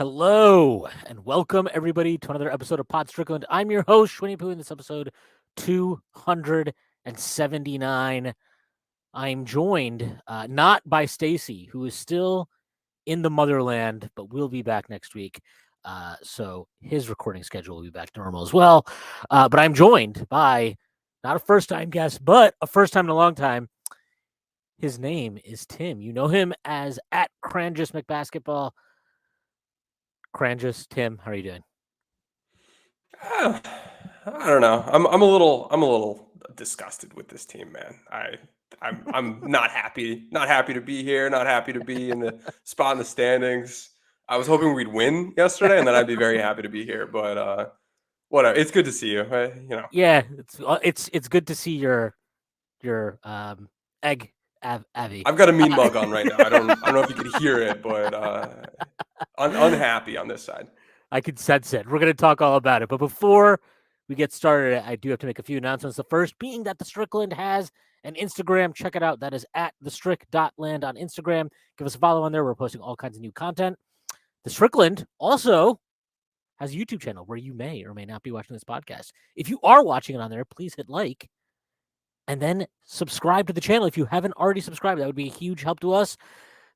Hello and welcome everybody to another episode of Pod Strickland. I'm your host, Shwin, in this episode 279. I'm joined not by Stacy, who is still in the motherland, but will be back next week. So his recording schedule will be back to normal as well. But I'm joined by not a first-time guest, but a first time in a long time. His name is Tim. You know him as at Cranjis McBasketball. Cranjis, Tim, how are you doing? I don't know. I'm a little disgusted with this team, man. I'm not happy. Not happy to be here. Not happy to be in the spot in the standings. I was hoping we'd win yesterday, and then I'd be very happy to be here. But whatever. It's good to see you. Yeah, it's good to see your egg Abby. I've got a mean mug on right now. I don't know if you could hear it, but unhappy on this side. I can sense it. We're going to talk all about it. But before we get started, I do have to make a few announcements. The first being that the Strickland has an Instagram. Check it out. That is at thestrick.land on Instagram. Give us a follow on there. We're posting all kinds of new content. The Strickland also has a YouTube channel where you may or may not be watching this podcast. If you are watching it on there, please hit like and then subscribe to the channel. If you haven't already subscribed, that would be a huge help to us.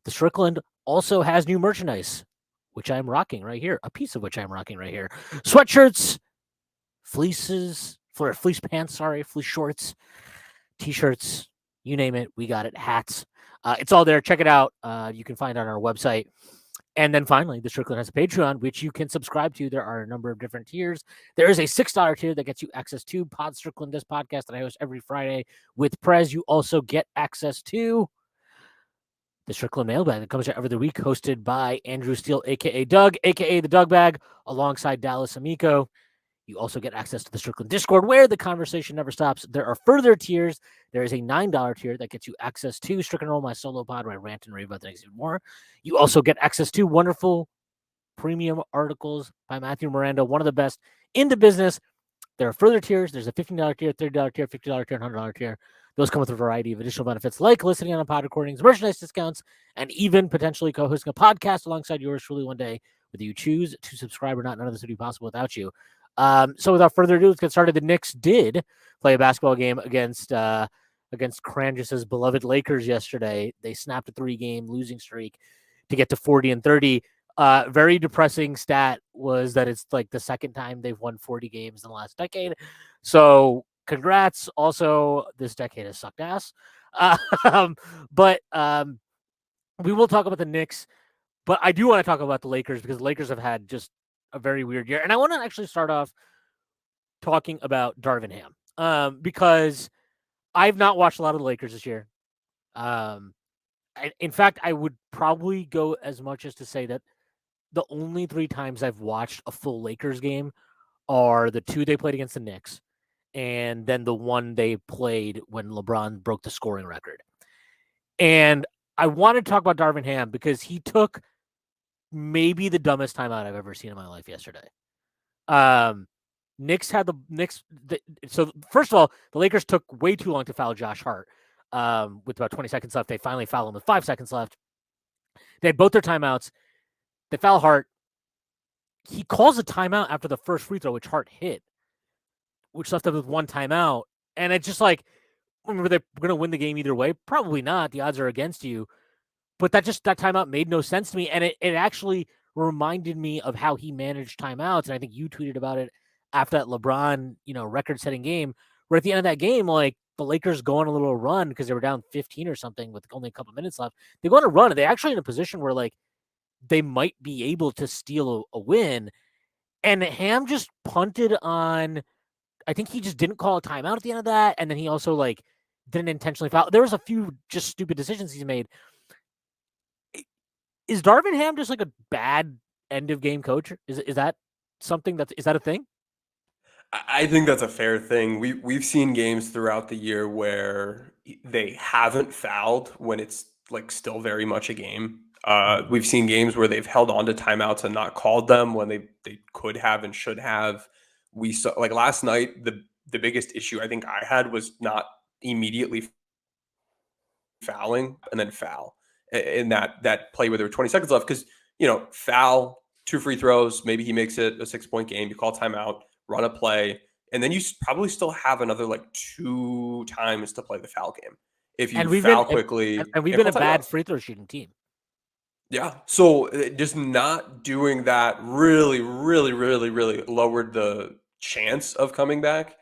The Strickland also has new merchandise, which I'm rocking right here, a piece of which I'm rocking right here. Sweatshirts, fleece pants, fleece shorts, t-shirts, you name it, we got it, hats. It's all there. Check it out. You can find it on our website. And then finally, the Strickland has a Patreon, which you can subscribe to. There are a number of different tiers. There is a $6 tier that gets you access to Pod Strickland, this podcast that I host every Friday with Prez. You also get access to the Strickland mailbag that comes out every week, hosted by Andrew Steele, a.k.a. Doug, a.k.a. the Doug Bag, alongside Dallas Amico. You also get access to the Strickland Discord, where the conversation never stops. There are further tiers. There is a $9 tier that gets you access to Strickland Roll, my solo pod, where I rant and rave about things even more. You also get access to wonderful premium articles by Matthew Miranda, one of the best in the business. There are further tiers. There's a $15 tier, $30 tier, $50 tier, and $100 tier. Those come with a variety of additional benefits like listening on pod recordings, merchandise discounts, and even potentially co-hosting a podcast alongside yours truly one day. Whether you choose to subscribe or not, none of this would be possible without you. So without further ado, let's get started. The Knicks did play a basketball game against Cranjis's beloved Lakers yesterday. They snapped a 3-game losing streak to get to 40-30. Very depressing stat was that it's like the second time they've won 40 games in the last decade. So congrats. Also, this decade has sucked ass. But we will talk about the Knicks. But I do want to talk about the Lakers because the Lakers have had just a very weird year. And I want to actually start off talking about Darvin Ham because I've not watched a lot of the Lakers this year. In fact, I would probably go as much as to say that the only 3 times I've watched a full Lakers game are the 2 they played against the Knicks and then the one they played when LeBron broke the scoring record. And I want to talk about Darvin Ham because he took maybe the dumbest timeout I've ever seen in my life yesterday. Knicks had so first of all, the Lakers took way too long to foul Josh Hart. With about 20 seconds left, they finally fouled him with 5 seconds left. They had both their timeouts. They foul Hart. He calls a timeout after the first free throw, which Hart hit, which left them with 1 timeout. And it's just like, were they going to win the game either way? Probably not. The odds are against you. But that timeout made no sense to me. And it actually reminded me of how he managed timeouts. And I think you tweeted about it after that LeBron, record-setting game, where at the end of that game, like, the Lakers go on a little run because they were down 15 or something with only a couple minutes left. They go on a run, and they're actually in a position where, like, they might be able to steal a win. And Ham just punted on, I think he just didn't call a timeout at the end of that. And then he also, like, didn't intentionally foul. There was a few just stupid decisions he's made. Is Darvin Ham just like a bad end of game coach? Is that something is that a thing? I think that's a fair thing. We've seen games throughout the year where they haven't fouled when it's like still very much a game. We've seen games where they've held on to timeouts and not called them when they could have and should have. We saw, like, last night, the biggest issue I think I had was not immediately fouling and then foul in that play where there were 20 seconds left, because foul 2 free throws, maybe he makes it a 6-point game, you call timeout, run a play, and then you probably still have another like 2 times to play the foul game. If you And we've been foul quickly and we've and been call a bad timeout. free throw shooting team. Yeah. So just not doing that really, really, really, really lowered the chance of coming back.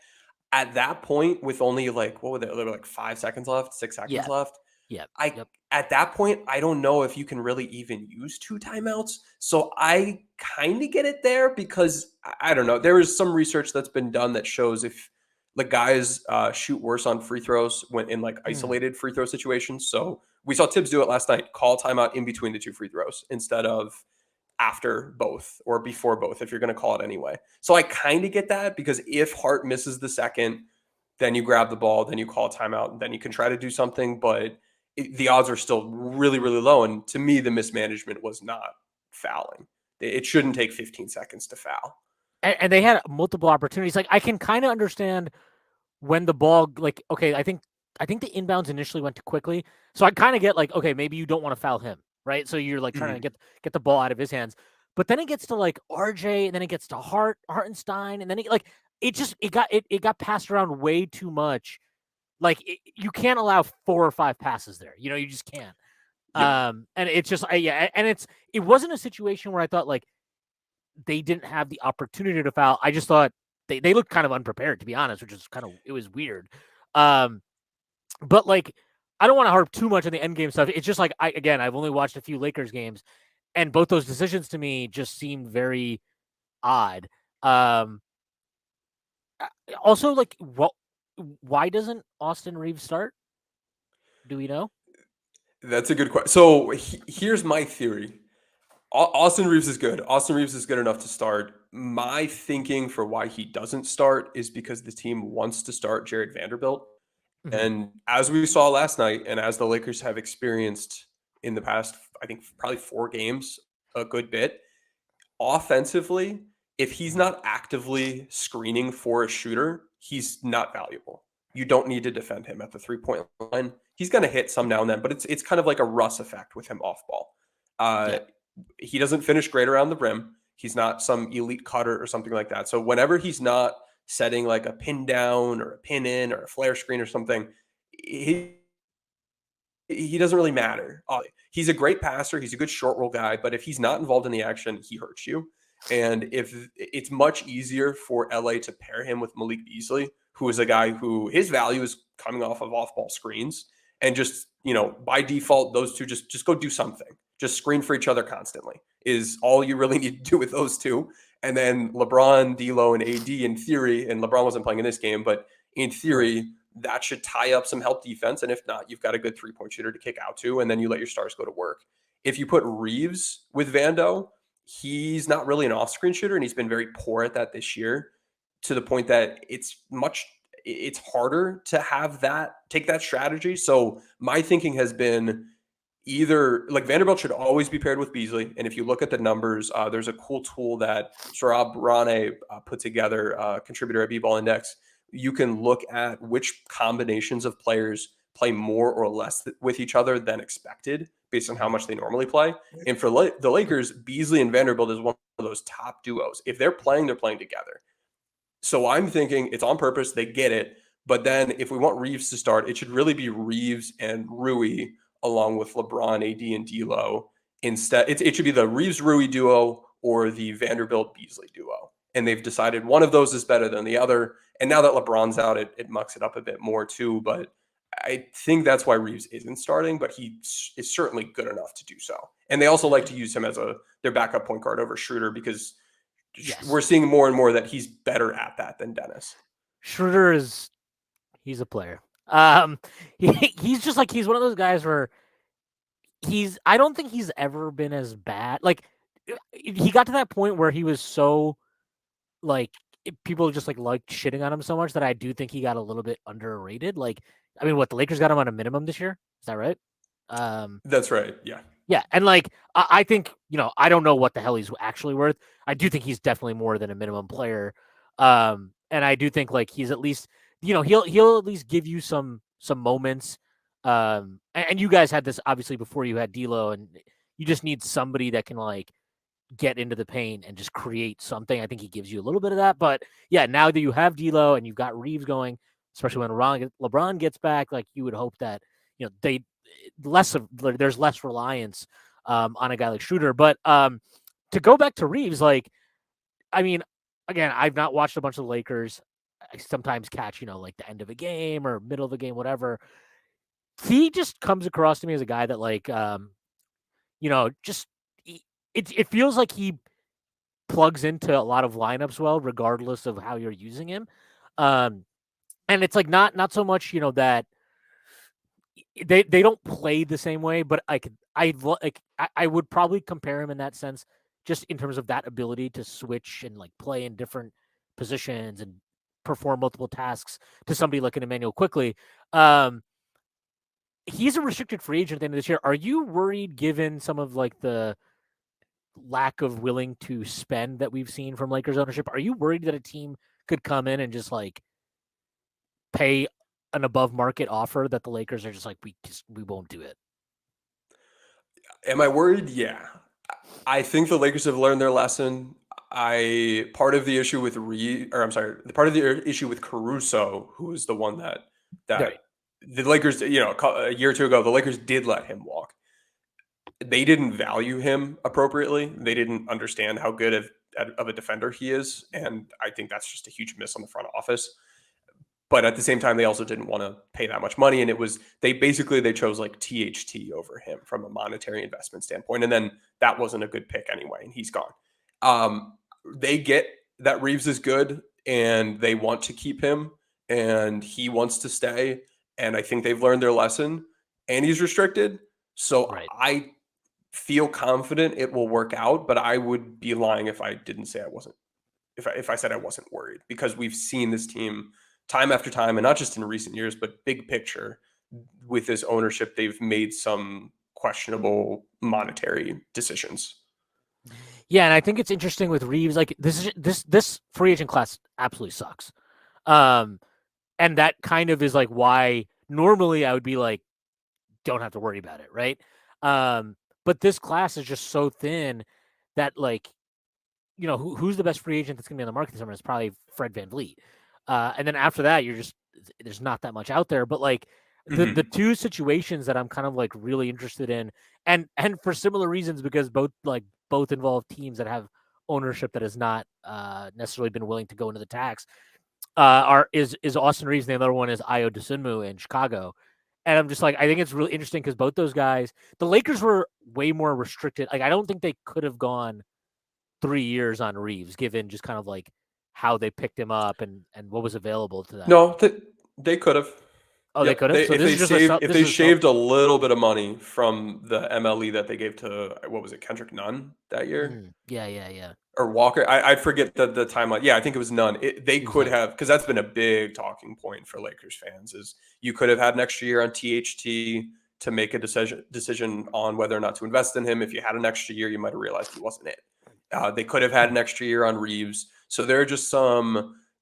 At that point, with only like, what were there were like 5 seconds left, 6 seconds Yeah. left. Yep. I Yep. At that point, I don't know if you can really even use 2 timeouts. So I kind of get it there because I don't know. There is some research that's been done that shows if like guys shoot worse on free throws when in like Mm. isolated free throw situations. So we saw Tibbs do it last night. Call timeout in between the 2 free throws instead of after both or before both if you're going to call it anyway. So I kind of get that because if Hart misses the second, then you grab the ball, then you call a timeout, and then you can try to do something. But the odds are still really, really low. And to me, the mismanagement was not fouling. It shouldn't take 15 seconds to foul. And they had multiple opportunities. Like I can kind of understand when the ball, like, okay, I think the inbounds initially went too quickly. So I kind of get like, okay, maybe you don't want to foul him, right? So you're like trying to Mhm. get the ball out of his hands. But then it gets to like RJ, and then it gets to Hartenstein, and then it got passed around way too much. Like you can't allow 4 or 5 passes there. You just can't. Yep. And it's just yeah, and it wasn't a situation where I thought like they didn't have the opportunity to foul. I just thought they looked kind of unprepared, to be honest, which is it was weird. Um, but like I don't want to harp too much on the end game stuff. It's just like I've only watched a few Lakers games, and both those decisions to me just seemed very odd. Um, Also, like, why doesn't Austin Reeves start? Do we know? That's a good question. So here's my theory. Austin Reeves is good. Austin Reeves is good enough to start. My thinking for why he doesn't start is because the team wants to start Jared Vanderbilt. Mhm. And as we saw last night, and as the Lakers have experienced in the past, I think probably 4 games, a good bit, offensively, if he's Mhm. not actively screening for a shooter, he's not valuable. You don't need to defend him at the 3-point line. He's going to hit some now and then, but it's kind of like a Russ effect with him off ball. Uh, Yep. he doesn't finish great around the rim. He's not some elite cutter or something like that. So whenever he's not setting like a pin down or a pin in or a flare screen or something, he doesn't really matter. He's a great passer. He's a good short roll guy, but if he's not involved in the action, he hurts you. And if it's much easier for LA to pair him with Malik Beasley, who is a guy who his value is coming off of off ball screens, and just by default, those two just go do something. Just screen for each other constantly is all you really need to do with those two. And then LeBron, D'Lo, and AD in theory, and LeBron wasn't playing in this game, but in Right. theory, that should tie up some help defense. And if not, you've got a good 3-point shooter to kick out to, and then you let your stars go to work. If you put Reeves with Vando, he's not really an off-screen shooter, and he's been very poor at that this year, to the point that it's harder to have that take that strategy. So my thinking has been either like Vanderbilt should always be paired with Beasley. And if you look at the numbers, there's a cool tool that Sarab Rane put together, contributor at B-Ball Index. You can look at which combinations of players play more or less with each other than expected based on how Mhm. much they normally play. And for the Lakers, Beasley and Vanderbilt is one of those top duos. If they're playing together. So I'm thinking it's on purpose. They get it. But then if we want Reeves to start, it should really be Reeves and Rui along with LeBron, AD, and D'Lo. Instead, it should be the Reeves Rui duo or the Vanderbilt Beasley duo. And they've decided one of those is better than the other. And now that LeBron's out, it mucks it up a bit more too. But I think that's why Reeves isn't starting, but he is certainly good enough to do so. And they also like to use him as their backup point guard over Schroeder because Yes. we're seeing more and more that he's better at that than Dennis. Schroeder he's a player. Um, he's just like he's one of those guys where I don't think he's ever been as bad. Like he got to that point where he was so like people just like liked shitting on him so much that I do think he got a little bit underrated. Like, I mean, what the Lakers got him on a minimum this year? Is that right? Um, That's right. Yeah. yeah, and like I think I don't know what the hell he's actually worth. I do think he's definitely more than a minimum player, and I do think like he's at least he'll at least give you some moments. And you guys had this obviously before you had D'Lo, and you just need somebody that can like get into the paint and just create something. I think he gives you a little bit of that. But yeah, now that you have D'Lo and you've got Reeves going, especially when LeBron gets back, like you would hope that there's less reliance on a guy like Schroeder. But to go back to Reeves, like I mean, again, I've not watched a bunch of the Lakers. I sometimes catch like the end of a game or middle of a game, whatever. He just comes across to me as a guy that just it feels like he plugs into a lot of lineups well, regardless of how you're using him. Um, and it's like not so much that they don't play the same way, but I would probably compare him in that sense, just in terms of that ability to switch and like play in different positions and perform multiple tasks to somebody like an Immanuel Quickley. He's a restricted free agent at the end of this year. Are you worried, given some of like the lack of willing to spend that we've seen from Lakers ownership? Are you worried that a team could come in and just like pay an above market offer that the Lakers are just like, we won't do it? Am I worried? Yeah. I think the Lakers have learned their lesson. Part of the issue with part of the issue with Caruso, who is the one that Right. the Lakers, a year or two ago, the Lakers did let him walk. They didn't value him appropriately. They didn't understand how good of a defender he is, and I think that's just a huge miss on the front office. But at the same time, they also didn't want to pay that much money, and they chose like THT over him from a monetary investment standpoint, and then that wasn't a good pick anyway, and he's gone. They get that Reeves is good, and they want to keep him, and he wants to stay, and I think they've learned their lesson, and he's restricted, so Right. I feel confident it will work out. But I would be lying if I didn't say I wasn't if I said I wasn't worried, because we've seen this team time after time, and not just in recent years, but big picture with this ownership, they've made some questionable monetary decisions. Yeah, and I think it's interesting with Reeves. Like this free agent class absolutely sucks. Um, and that kind of is like why normally I would be like, don't have to worry about it, right? But this class is just so thin that like who's the best free agent that's going to be on the market this summer? It's probably Fred VanVleet. And then after that, there's not that much out there. But like the Mhm. two situations that I'm kind of like really interested in, and for similar reasons, because both involve teams that have ownership that has not necessarily been willing to go into the tax. Are is Austin Reeves, and the other one is Io DeSunmu in Chicago. And I'm just like, I think it's really interesting because both those guys, the Lakers were way more restricted. Like, I don't think they could have gone 3 years on Reeves, given just kind of like how they picked him up and what was available to them. No, they could have. Oh, they Yep. could have. So If this they is a self. shaved a little bit of money from the MLE that they gave to, what was it, Kendrick Nunn that year? Yeah, yeah, yeah. Or Walker. I forget the timeline. Yeah, I think it was Nunn. They It was could none. have, because that's been a big talking point for Lakers fans, is you could have had an extra year on THT to make a decision on whether or not to invest in him. If you had an extra year, you might have realized he wasn't it. They could have had an extra year on Reeves. So there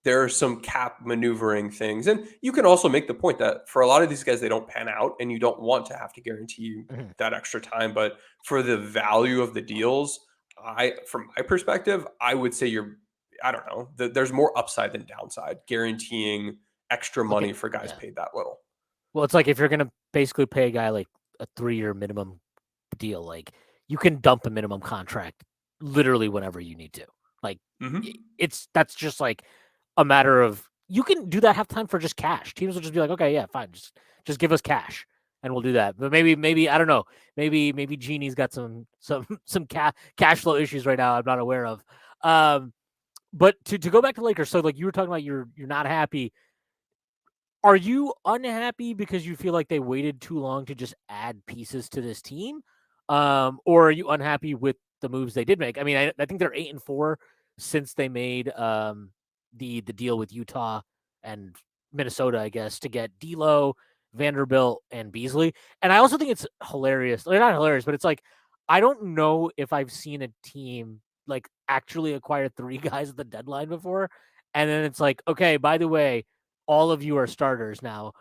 are some cap maneuvering things. And you can also make the point that for a lot of these guys, they don't pan out, and you don't want to have to guarantee Mhm. that extra time. But for the value of the deals, from my perspective, I would say I don't know, there's more upside than downside guaranteeing extra Okay. money for guys Yeah. paid that little. Well, it's like if you're gonna basically pay a guy like a 3-year minimum deal, like you can dump a minimum contract literally whenever you need to. Like Hmm. that's just like a matter of you can do that half time for just cash. Teams will just be like, okay, yeah, fine, just give us cash and we'll do that. But maybe I don't know. Maybe Genie's got some cash flow issues right now I'm not aware of. Um, but to go back to Lakers, so like you were talking about, you're not happy. Are you unhappy because you feel like they waited too long to just add pieces to this team? Or are you unhappy with the moves they did make? I mean, I think they're 8-4 since they made the deal with Utah and Minnesota, I guess, to get D'Lo, Vanderbilt, and Beasley. And I also think it's hilarious. They're not hilarious, but it's like I don't know if I've seen a team like actually acquire three guys at the deadline before, and then it's like, okay, by the way, all of you are starters now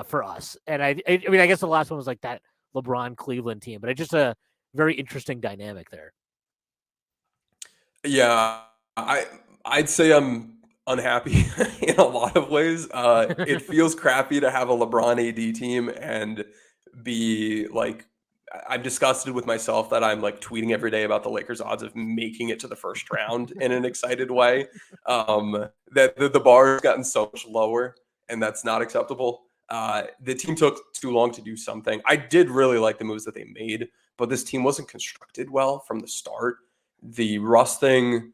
for us. And I mean, I guess the last one was like that LeBron Cleveland team, but it's just a very interesting dynamic there. Yeah, I'd say I'm unhappy in a lot of ways. It feels crappy to have a LeBron AD team and be like, I'm disgusted with myself that I'm like tweeting every day about the Lakers' odds of making it to the first round in an excited way. That the bar has gotten so much lower, and that's not acceptable. The team took too long to do something. I did really like the moves that they made, but this team wasn't constructed well from the start. The Russ thing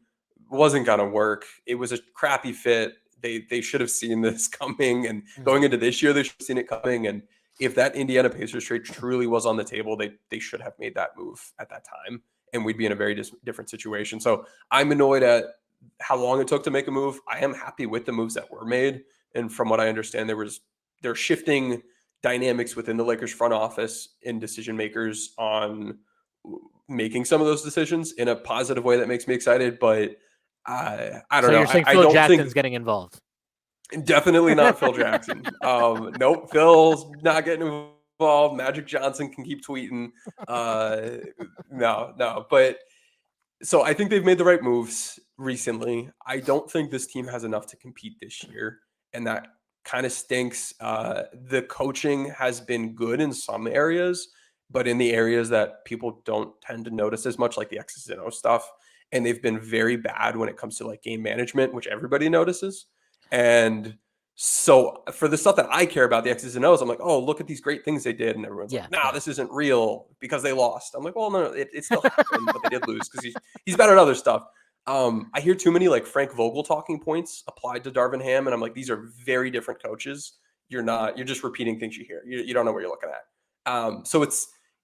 wasn't going to work. It was a crappy fit. They should have seen this coming, and going into this year, they should have seen it coming. And if that Indiana Pacers trade truly was on the table, they should have made that move at that time, and we'd be in a very different situation. So I'm annoyed at how long it took to make a move. I am happy with the moves that were made, and from what I understand, they're shifting dynamics within the Lakers front office and decision makers on making some of those decisions in a positive way that makes me excited. But I don't So know. you're saying I Phil don't think Jackson's getting involved? definitely not Phil Jackson. Nope, Phil's not getting involved. Magic Johnson can keep tweeting. Uh, no. But so I think they've made the right moves recently. I don't think this team has enough to compete this year, and that kind of stinks. The coaching has been good in some areas, but in the areas that people don't tend to notice as much, like the X's and O stuff, and they've been very bad when it comes to like game management, which everybody notices. And so for the stuff that I care about, the X's and O's, I'm like, oh, look at these great things they did. And everyone's like, Yeah, nah, yeah. this isn't real because they lost. I'm like, well, no, it still happened, but they did lose because he's better at other stuff. I hear too many like Frank Vogel talking points applied to Darvin Ham, and I'm like, these are very different coaches. You're just repeating things you hear. You don't know what you're looking at. So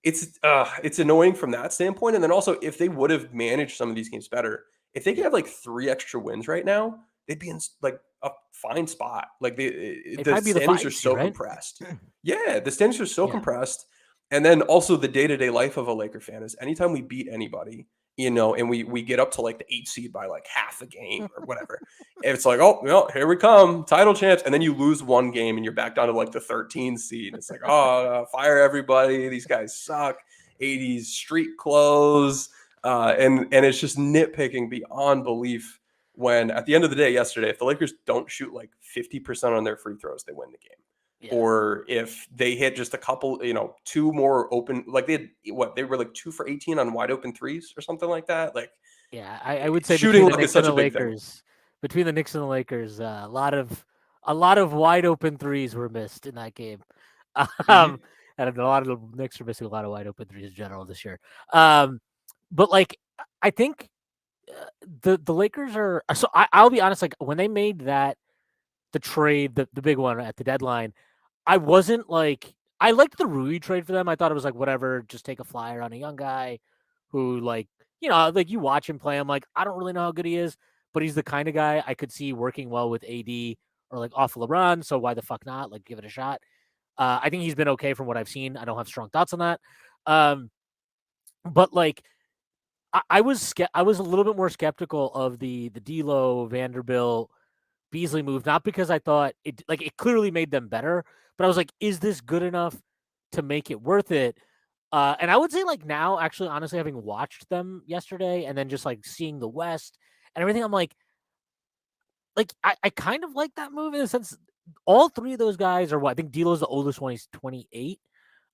it's annoying from that standpoint. And then also, if they would have managed some of these games better, if they could have like 3 extra wins right now, they'd be in like a fine spot. Like They'd the probably be the standings are 5 seed, so right? compressed. Yeah, the standings are so Yeah. compressed. And then also the day-to-day life of a Laker fan is anytime we beat anybody, and we get up to like the 8 seed by like half a game or whatever. It's like, oh, well, here we come, title champs. And then you lose one game and you're back down to like the 13 seed. It's like, oh, fire everybody. These guys suck. 80s street clothes. And it's just nitpicking beyond belief when at the end of the day yesterday, if the Lakers don't shoot like 50% on their free throws, they win the game. Yeah. Or if they hit just a couple, two more open, like they were like 2 for 18 on wide open threes or something like that. Like Yeah, I would say shooting between the luck is Knicks and such the a big thing. Lakers, a lot of wide open threes were missed in that game. Um, Hmm. and a lot of the Knicks are missing a lot of wide open threes in general this year. Um, but like I think the Lakers are so I'll be honest, like when they made the trade, the big one at the deadline, I wasn't like I liked the Rui trade for them. I thought it was like whatever, just take a flyer on a young guy who like you watch him play. I'm like, I don't really know how good he is, but he's the kind of guy I could see working well with AD or like off LeBron. So why the fuck not? Like give it a shot. I think he's been okay from what I've seen. I don't have strong thoughts on that. Um, but like I was a little bit more skeptical of the D'Lo Vanderbilt Beasley move, not because I thought it clearly made them better, but I was like, is this good enough to make it worth it? And I would say like now, actually, honestly, having watched them yesterday and then just like seeing the West and everything, I'm like I kind of like that move in the sense all three of those guys are what I think D'Lo's the oldest one, he's 28.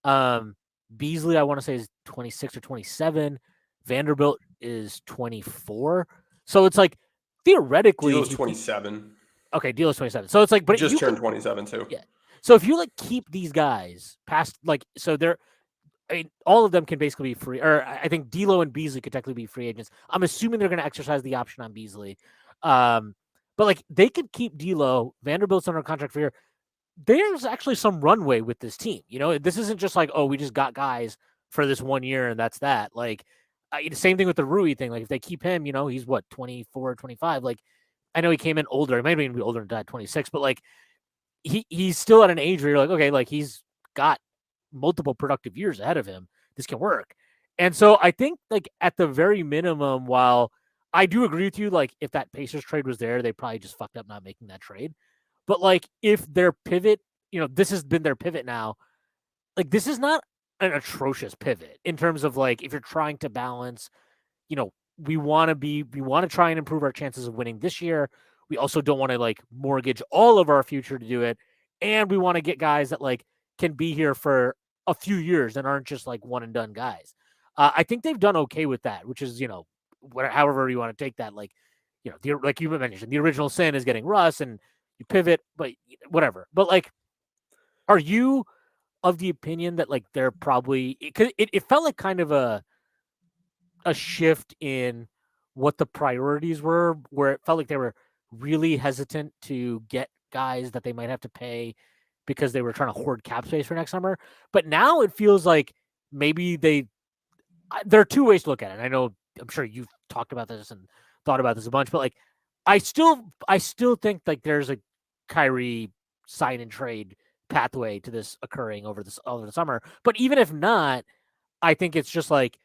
Um, Beasley, I want to say is 26 or 27. Vanderbilt is 24. So it's like theoretically, if D'Lo's you keep 27, okay, D'Lo's 27. So it's like, but if just you turned could, 27 too. yeah. So if you like keep these guys past like, so they're, I mean, all of them can basically be free, or I think D'Lo and Beasley could technically be free agents. I'm assuming they're going to exercise the option on Beasley. Um, but like they could keep D'Lo. Vanderbilt's under contract for a year. There's actually some runway with this team. This isn't just like, oh, we just got guys for this 1 year and that's that. Like, same thing with the Rui thing. Like, if they keep him, he's what, 24, 25. Like, I know he came in older. He might even be older than that, 26, but like, he's still at an age where you're like, okay, like he's got multiple productive years ahead of him. This can work. And so I think like at the very minimum, while I do agree with you, like if that Pacers trade was there, they probably just fucked up not making that trade. But like if their pivot, this has been their pivot now, like this is not an atrocious pivot in terms of like if you're trying to balance, we want to try and improve our chances of winning this year. We also don't want to like mortgage all of our future to do it. And we want to get guys that like can be here for a few years and aren't just like one and done guys. I think they've done okay with that, which is, however you want to take that. Like, like you mentioned, the original sin is getting Russ and you pivot, but whatever. But like, are you of the opinion that like they're probably, because it felt like kind of a shift in what the priorities were, where it felt like they were really hesitant to get guys that they might have to pay because they were trying to hoard cap space for next summer. But now it feels like maybe there are two ways to look at it. I know I'm sure you've talked about this and thought about this a bunch, but like I still think like there's a Kyrie sign and trade pathway to this occurring over the summer. But even if not, I think it's just like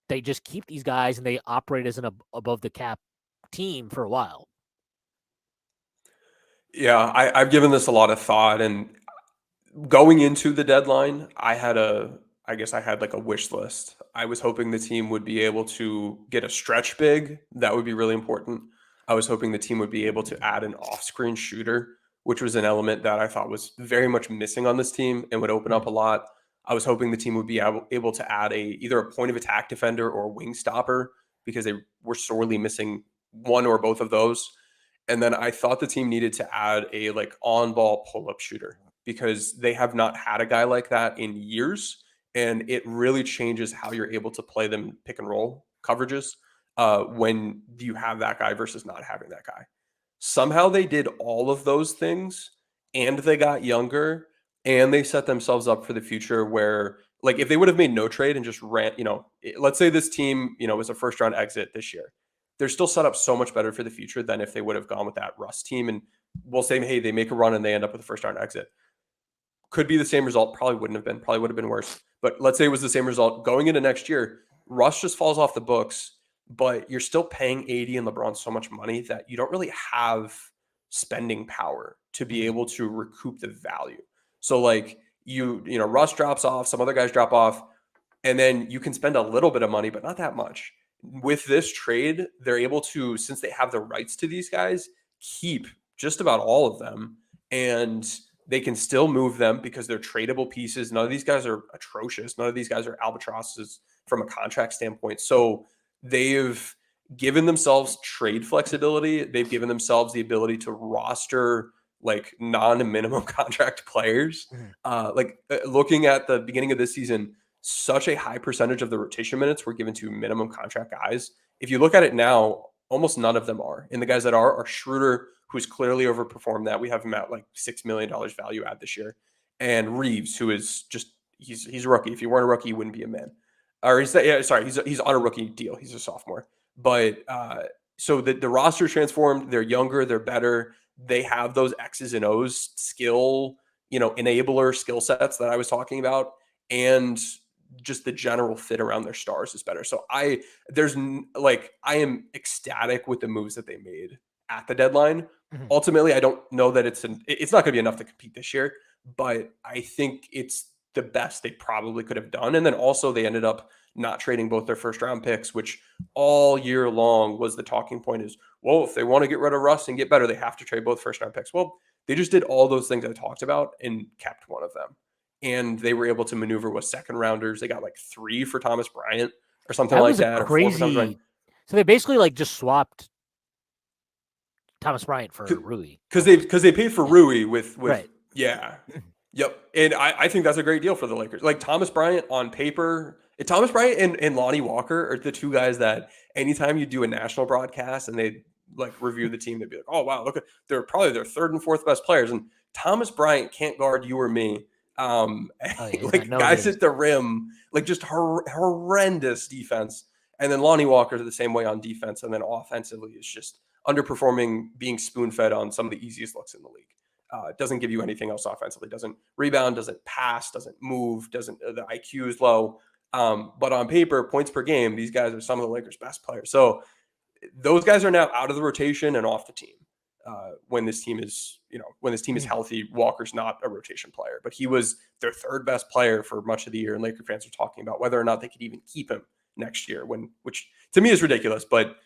they just keep these guys and they operate as an above the cap team for a while. Yeah, I've given this a lot of thought, and going into the deadline, I guess I had like a wish list. I was hoping the team would be able to get a stretch big. That would be really important. I was hoping the team would be able to add an off-screen shooter, which was an element that I thought was very much missing on this team and would open up a lot. I was hoping the team would be able to add either a point of attack defender or a wing stopper, because they were sorely missing one or both of those. And then I thought the team needed to add a like on-ball pull-up shooter, because they have not had a guy like that in years, and it really changes how you're able to play them pick and roll coverages when you have that guy versus not having that guy. Somehow they did all of those things, and they got younger, and they set themselves up for the future where, like, if they would have made no trade and just ran, let's say this team, was a first round exit this year, they're still set up so much better for the future than if they would have gone with that Russ team. And we'll say, hey, they make a run and they end up with a first round exit. Could be the same result. Probably wouldn't have been. Probably would have been worse. But let's say it was the same result going into next year. Russ just falls off the books, but you're still paying AD and LeBron so much money that you don't really have spending power to be able to recoup the value. So like Russ drops off, some other guys drop off, and then you can spend a little bit of money, but not that much. With this trade, they're able to, since they have the rights to these guys, keep just about all of them, and they can still move them because they're tradable pieces. None of these guys are atrocious. None of these guys are albatrosses from a contract standpoint. So they've given themselves trade flexibility. They've given themselves the ability to roster like non-minimum contract players. Looking at the beginning of this season, such a high percentage of the rotation minutes were given to minimum contract guys. If you look at it now, almost none of them are. And the guys that are Schroeder, who's clearly overperformed that. We have him at like $6 million value add this year. And Reeves, who is just, he's a rookie. If you weren't a rookie, you wouldn't be a man. Or he's on a rookie deal. He's a sophomore. But so the roster transformed. They're younger. They're better. They have those X's and O's skill, enabler skill sets that I was talking about. And just the general fit around their stars is better. So I am ecstatic with the moves that they made at the deadline. Ultimately, I don't know that it's not going to be enough to compete this year, but I think it's the best they probably could have done. And then also they ended up not trading both their first round picks, which all year long was the talking point is, well, if they want to get rid of Russ and get better, they have to trade both first round picks. Well, they just did all those things I talked about and kept one of them. And they were able to maneuver with second rounders. They got like 3 for Thomas Bryant or something like that. Crazy. So they basically like just swapped Thomas Bryant for Rui. Because they paid for Rui with right. Yeah. Yep. And I think that's a great deal for the Lakers. Like Thomas Bryant on paper, Thomas Bryant and Lonnie Walker are the two guys that anytime you do a national broadcast and they like review the team, they'd be like, oh wow, look, they're probably their third and fourth best players. And Thomas Bryant can't guard you or me. Guys at the rim, like just horrendous defense. And then Lonnie Walker the same way on defense, and then offensively is just underperforming, being spoon-fed on some of the easiest looks in the league. Doesn't give you anything else offensively. Doesn't rebound, doesn't pass, doesn't move, the IQ is low. But on paper, points per game, these guys are some of the Lakers' best players. So those guys are now out of the rotation and off the team. When this team is healthy, Walker's not a rotation player, but he was their third best player for much of the year. And Laker fans are talking about whether or not they could even keep him next year, which to me is ridiculous. But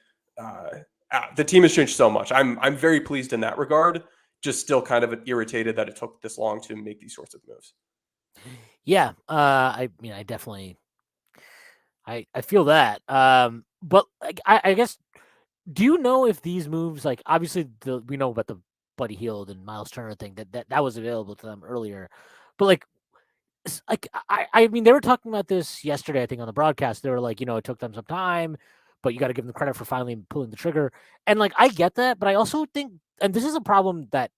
the team has changed so much. I'm very pleased in that regard. Just still kind of irritated that it took this long to make these sorts of moves. Yeah, I mean, I definitely, I feel that. But like, I guess, do you know if these moves, like, obviously we know about the Buddy Hield and Miles Turner thing that was available to them earlier, but like, like I mean, they were talking about this yesterday, I think, on the broadcast. They were like, it took them some time, but you got to give them credit for finally pulling the trigger. And like, I get that, but I also think, and this is a problem that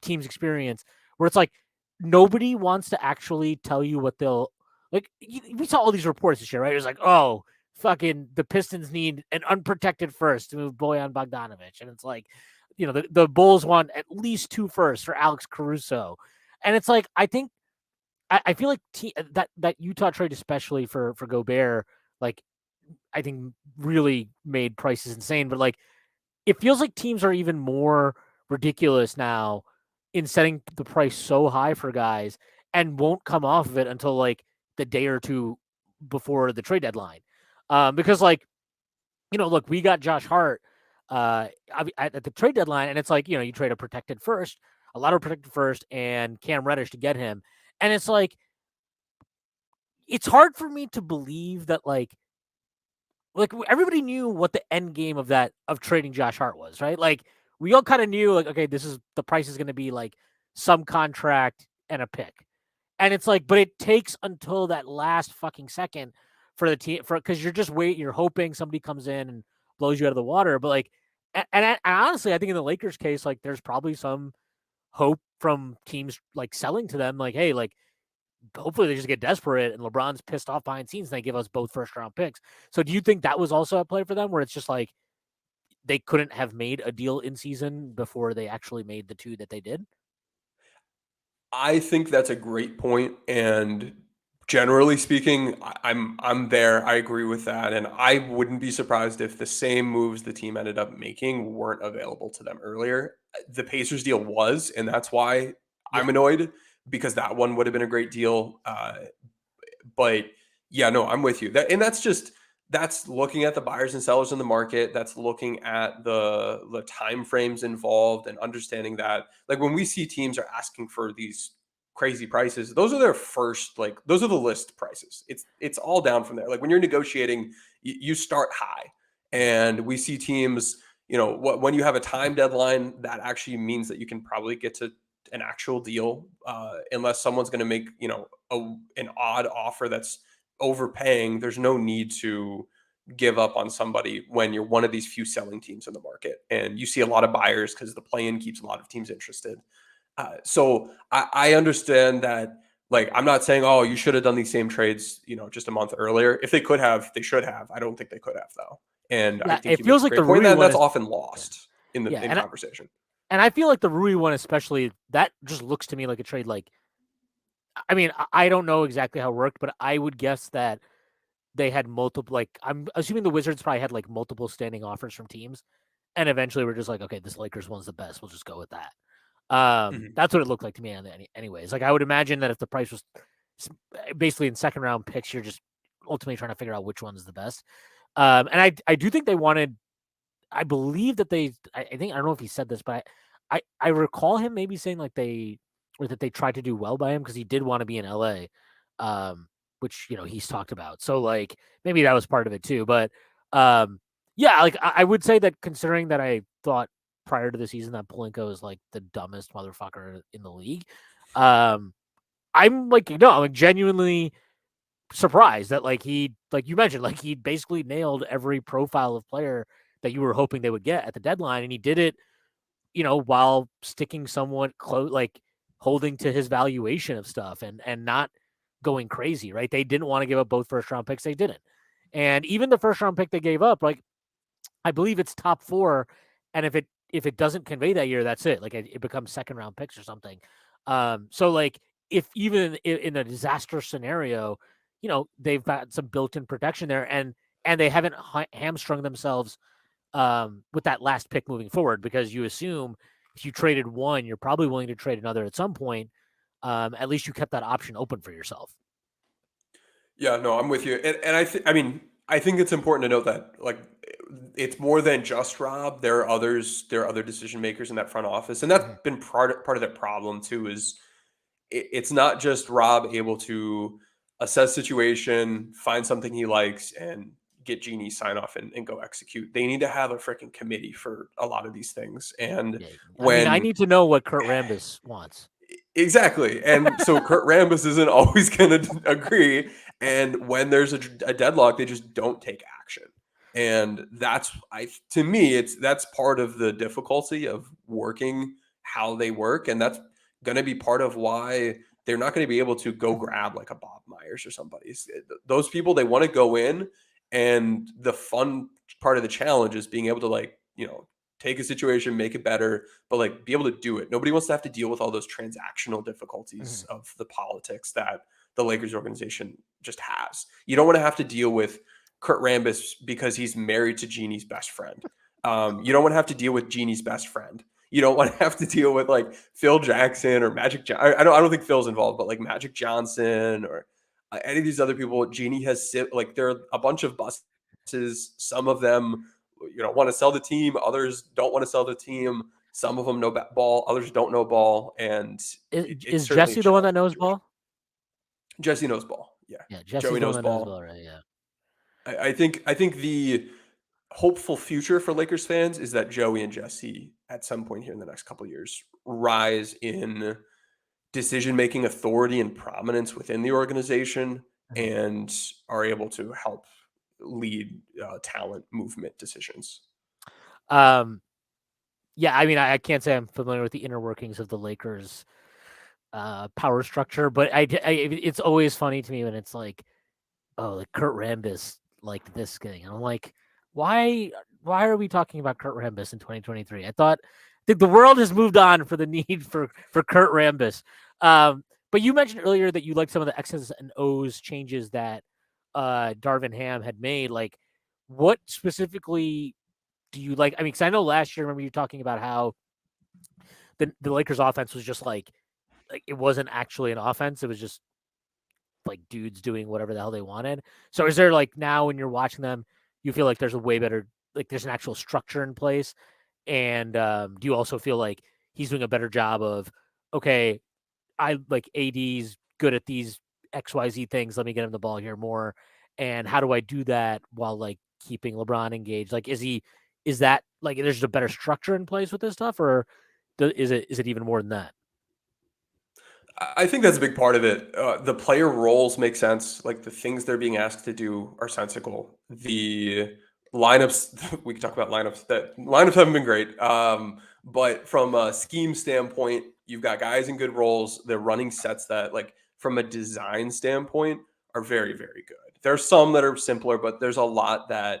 teams experience, where it's like nobody wants to actually tell you what they'll like. We saw all these reports this year, right? It was like, oh, fucking the Pistons need an unprotected first to move Bojan Bogdanovic, and it's like, the Bulls want at least 2 firsts for Alex Caruso, and it's like, I think I feel like that Utah trade, especially for Gobert, like, I think really made prices insane. But like, it feels like teams are even more ridiculous now in setting the price so high for guys and won't come off of it until like the day or two before the trade deadline. Because like, look, we got Josh Hart at the trade deadline, and it's like, you trade a protected first, a lot of protected first, and Cam Reddish to get him. And it's like, it's hard for me to believe that like everybody knew what the end game of trading Josh Hart was, right? Like, we all kind of knew, like, okay, this is the price is going to be like some contract and a pick. And it's like, but it takes until that last fucking second for the team, because you're hoping somebody comes in and blows you out of the water. But like, and honestly, I think in the Lakers case, like, there's probably some hope from teams like selling to them, like, hey, like, hopefully they just get desperate and LeBron's pissed off behind scenes and they give us both first round picks. So do you think that was also a play for them, where it's just like they couldn't have made a deal in season before they actually made the 2 that they did? I think that's a great point, and generally speaking, I'm there. I agree with that, and I wouldn't be surprised if the same moves the team ended up making weren't available to them earlier. The Pacers deal was, and that's why I'm Yeah. annoyed, because that one would have been a great deal. But yeah, no, I'm with you. That's looking at the buyers and sellers in the market. That's looking at the time frames involved and understanding that, like, when we see teams are asking for these crazy prices, those are their first, like, those are the list prices. It's all down from there. Like, when you're negotiating, you start high, and we see teams. When you have a time deadline, that actually means that you can probably get to an actual deal, unless someone's going to make an odd offer that's overpaying. There's no need to give up on somebody when you're one of these few selling teams in the market, and you see a lot of buyers because the play-in keeps a lot of teams interested. So I understand that. Like, I'm not saying, oh, you should have done these same trades, just a month earlier. If they could have, they should have. I don't think they could have, though. And I Yeah, think it you make feels a like the great point, Rui and one that's is, often lost in the yeah, in conversation. and I feel like the Rui one especially, that just looks to me like a trade. Like, I mean, I don't know exactly how it worked, but I would guess that they had multiple, like, I'm assuming the Wizards probably had like multiple standing offers from teams, and eventually we're just like, okay, this Lakers one's the best. We'll just go with that. Mhm. That's what it looked like to me. Anyways, like, I would imagine that if the price was basically in second round picks, you're just ultimately trying to figure out which one is the best. And I do think they wanted. I believe that I think, I don't know if he said this, but I recall him maybe saying like that they tried to do well by him because he did want to be in LA, which he's talked about. So like, maybe that was part of it too. But yeah, like, I would say that, considering that I thought prior to the season that Pelinka was like the dumbest motherfucker in the league, um, I'm like, I'm like genuinely surprised that, like, like you mentioned, like, he basically nailed every profile of player that you were hoping they would get at the deadline, and he did it, while sticking somewhat close, like, holding to his valuation of stuff, and not going crazy, right? They didn't want to give up both first round picks. They didn't. And even the first round pick they gave up, like, I believe it's top 4, and if it doesn't convey that year, that's it. Like, it becomes second round picks or something. So like, if even in a disaster scenario, they've got some built-in protection there, and they haven't hamstrung themselves with that last pick moving forward, because you assume if you traded one, you're probably willing to trade another at some point. At least you kept that option open for yourself. Yeah, no, I'm with you. And I mean, I think it's important to note that like it's more than just Rob. There are other decision makers in that front office. And that's Mhm. been part of the problem too, is it's not just Rob able to assess situation, find something he likes, and get Genie sign off and go execute. They need to have a freaking committee for a lot of these things. And Yeah, I mean, I when need to know what Kurt Rambis wants. exactly. And so Kurt Rambis isn't always going to agree. And when there's a deadlock, they just don't take action. And to me, that's part of the difficulty of working how they work. And that's going to be part of why they're not going to be able to go grab like a Bob Myers or somebody. Those people, they want to go in. And the fun part of the challenge is being able to take a situation, make it better, but like be able to do it. Nobody wants to have to deal with all those transactional difficulties Mhm. of the politics that the Lakers organization just has. You don't want to have to deal with Kurt Rambis because he's married to Jeannie's best friend. You don't want to have to deal with Jeannie's best friend. You don't want to have to deal with like Phil Jackson or I don't think Phil's involved, but like Magic Johnson or any of these other people. Jeannie has like there are a bunch of buses. Some of them want to sell the team, others don't want to sell the team, some of them know ball, others don't know ball, and it's Is certainly a Jesse the one that challenging knows situation. ball? Jesse knows ball, yeah. Yeah, Jesse's Joey the one knows that knows ball. ball, right? Yeah. I think the hopeful future for Lakers fans is that Joey and Jesse at some point here in the next couple of years rise in decision making authority and prominence within the organization Mhm. and are able to help lead talent movement decisions. Um, yeah, I mean, I can't say I'm familiar with the inner workings of the Lakers power structure, but it's always funny to me when it's like, oh, like Kurt Rambis liked this thing. And I'm like, why why are we talking about Kurt Rambis in 2023? I thought the world has moved on for the need for Kurt Rambis. But you mentioned earlier that you liked some of the X's and O's changes that Darvin Ham had made. Like, what specifically do you like? I mean, because I know last year, remember you talking about how the Lakers offense was just like it wasn't actually an offense. It was just like dudes doing whatever the hell they wanted. So is there like now when you're watching them, you feel like there's a way better like there's an actual structure in place, and do you also feel like he's doing a better job of okay, I like AD's good at these XYZ things. Let me get him the ball here more, and how do I do that while like keeping LeBron engaged? Like is that like there's a better structure in place with this stuff, or is it even more than that? I think that's a big part of it. The player roles make sense. Like the things they're being asked to do are sensical. The lineups, we can talk about lineups. That lineups haven't been great. But from a scheme standpoint, you've got guys in good roles. They're running sets that, like, from a design standpoint, are very, very good. There's some that are simpler, but there's a lot that